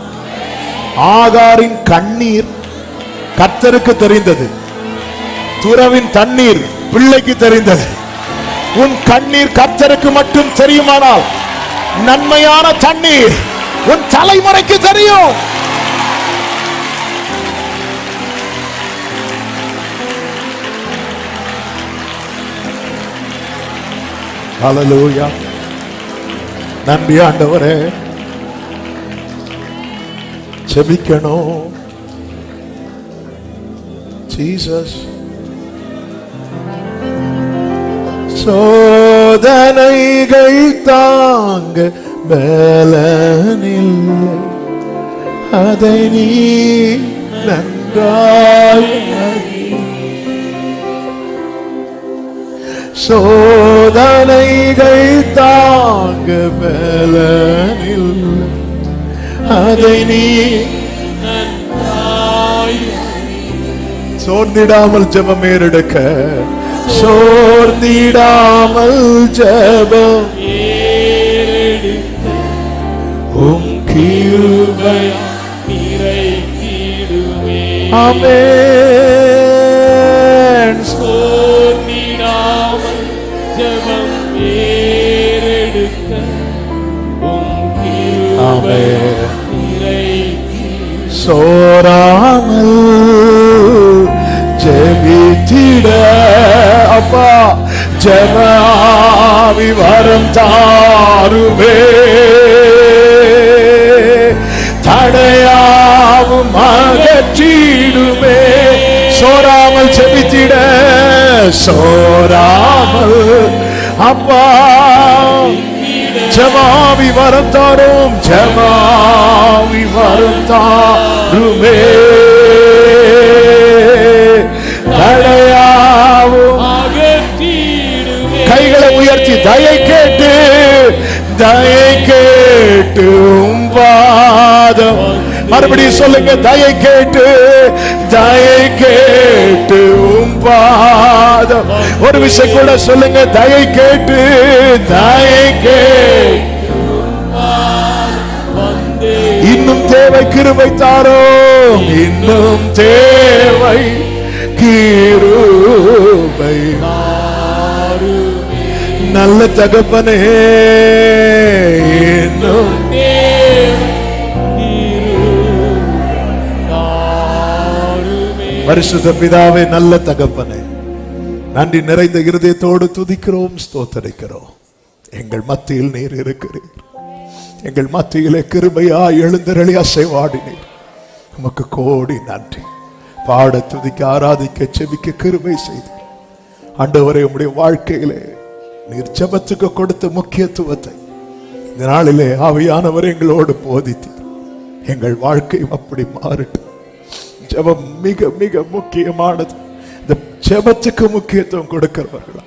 Speaker 2: ஆகாரின் கண்ணீர் கர்த்தருக்கு தெரிந்தது, துறவின் தண்ணீர் பிள்ளைக்கு தெரிந்தது. உன் கண்ணீர் கர்த்தருக்கு மட்டும் தெரியுமானால், நன்மையான தண்ணீர் உன் தலைமுறைக்கு தெரியும். ஹல்லேலூயா. நன்றி ஆண்டவரே. ஜெபிக்கணும். ஜீசஸ். சோதனைகள் தாங்க பலனில்லை, அதை நீ நன்றாய் அறி. சோதனைகள் தாங்க பலனில்லை, அதை நீ நன்றாய் அறி. சோர்ந்திடாமல் ஜெபம் ஏறெடுக்க, சோர்ந்திடாமல் ஜெபம் ஏறெடுக்க, உம் கிருபை நிறைந்திடுமே. ஆமென். சோர்ந்திடாமல் ஜெபம் ஏறெடுக்க, உம் கிருபை நிறைந்திடுமே. சோராமல் ஜெபித்திட அப்பா ஜெபஆவி வரம் தாருமே, தடையாவும் அகற்றிடுமே. சோராமல் ஜெபித்திட, சோராமல் அப்பா ஜமாவி வரம் தாரும், ஜமாவி வரம் தாருமே. தடையாவும் கைகளை உயர்த்தி தயை கேட்டு, தயை கேட்டு பாதம். மறுபடியும் சொல்லுங்க, தயை கேட்டு, தயை கேட்டு பாதம். ஒரு விஷயம் கூட சொல்லுங்க, தயை கேட்டு, தயை கேட்டு. இன்னும் தேவை கிருபை தாரும், இன்னும் தேவை கிருபை. நல்ல தகப்பனே, இன்னும் பரிசுத்த பிதாவே, நல்ல தகப்பனே, நன்றி நிறைந்த இருதயத்தோடு துதிக்கிறோம், ஸ்தோத்தரிக்கிறோம். எங்கள் மத்தியில் நீர் இருக்கிறீர். எங்கள் மத்தியிலே கிருபையா எழுந்தருளி அசைவாடினீர். உமக்கு கோடி நன்றி. பாட, துதிக்க, ஆராதிக்க, செபிக்க கிருபை செய்து ஆண்டவரே, உம்முடைய வாழ்க்கையிலே நீர் ஜெபத்துக்கு கொடுத்த முக்கியத்துவத்தை இந்த நாளிலே ஆவியானவர் எங்களோடு போதித்தீர். எங்கள் வாழ்க்கை அப்படி மாறட்டும். ஜெபம் மிக மிக முக்கியமானது. இந்த ஜெபத்துக்கு முக்கியத்துவம் கொடுக்கிறவர்களா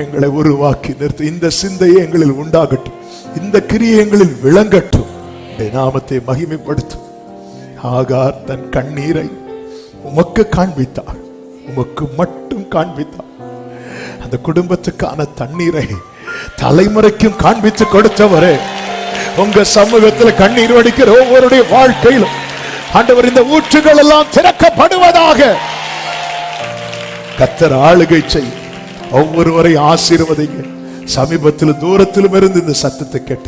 Speaker 2: எங்களை உருவாக்கி நிறுத்தி, இந்த சிந்தையை எங்களில் உண்டாகட்டும், இந்த கிரியை எங்களில் விளங்கட்டும், நாமத்தை மகிமைப்படுத்தும். ஆகார் தன் கண்ணீரை உமக்கு காண்பித்தார், உமக்கு மட்டும் காண்பித்தார். அந்த குடும்பத்துக்கான தண்ணீரை தலைமுறைக்கும் காண்பித்து கொடுத்தவரே, உங்க சமூகத்தில் கண்ணீர் வடிக்கிற ஒவ்வொருடைய வாழ்க்கையிலும் ஆண்டவர் இந்த ஊற்றுகள் எல்லாம் திறக்கப்படுவதாக. கர்த்தர் ஆளுகை செய், ஒவ்வொருவரை ஆசீர்வதிங்க. சமீபத்திலும் தூரத்திலும் இருந்து இந்த சத்தத்தை கேட்ட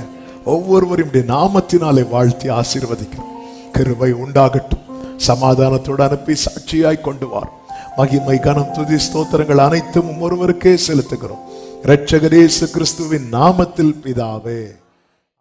Speaker 2: ஒவ்வொருவரையும் நாமத்தினாலே வாழ்த்தி ஆசீர்வதிக்கிறோம். கிருபை உண்டாகட்டும். சமாதானத்தோடு அனுப்பி சாட்சியாய் கொண்டு வார். மகிமை, கனம், துதி, ஸ்தோத்திரங்கள் அனைத்தும் ஒருவருக்கே செலுத்துகிறோம். இரட்சகர் இயேசு கிறிஸ்துவின் நாமத்தில் பிதாவே.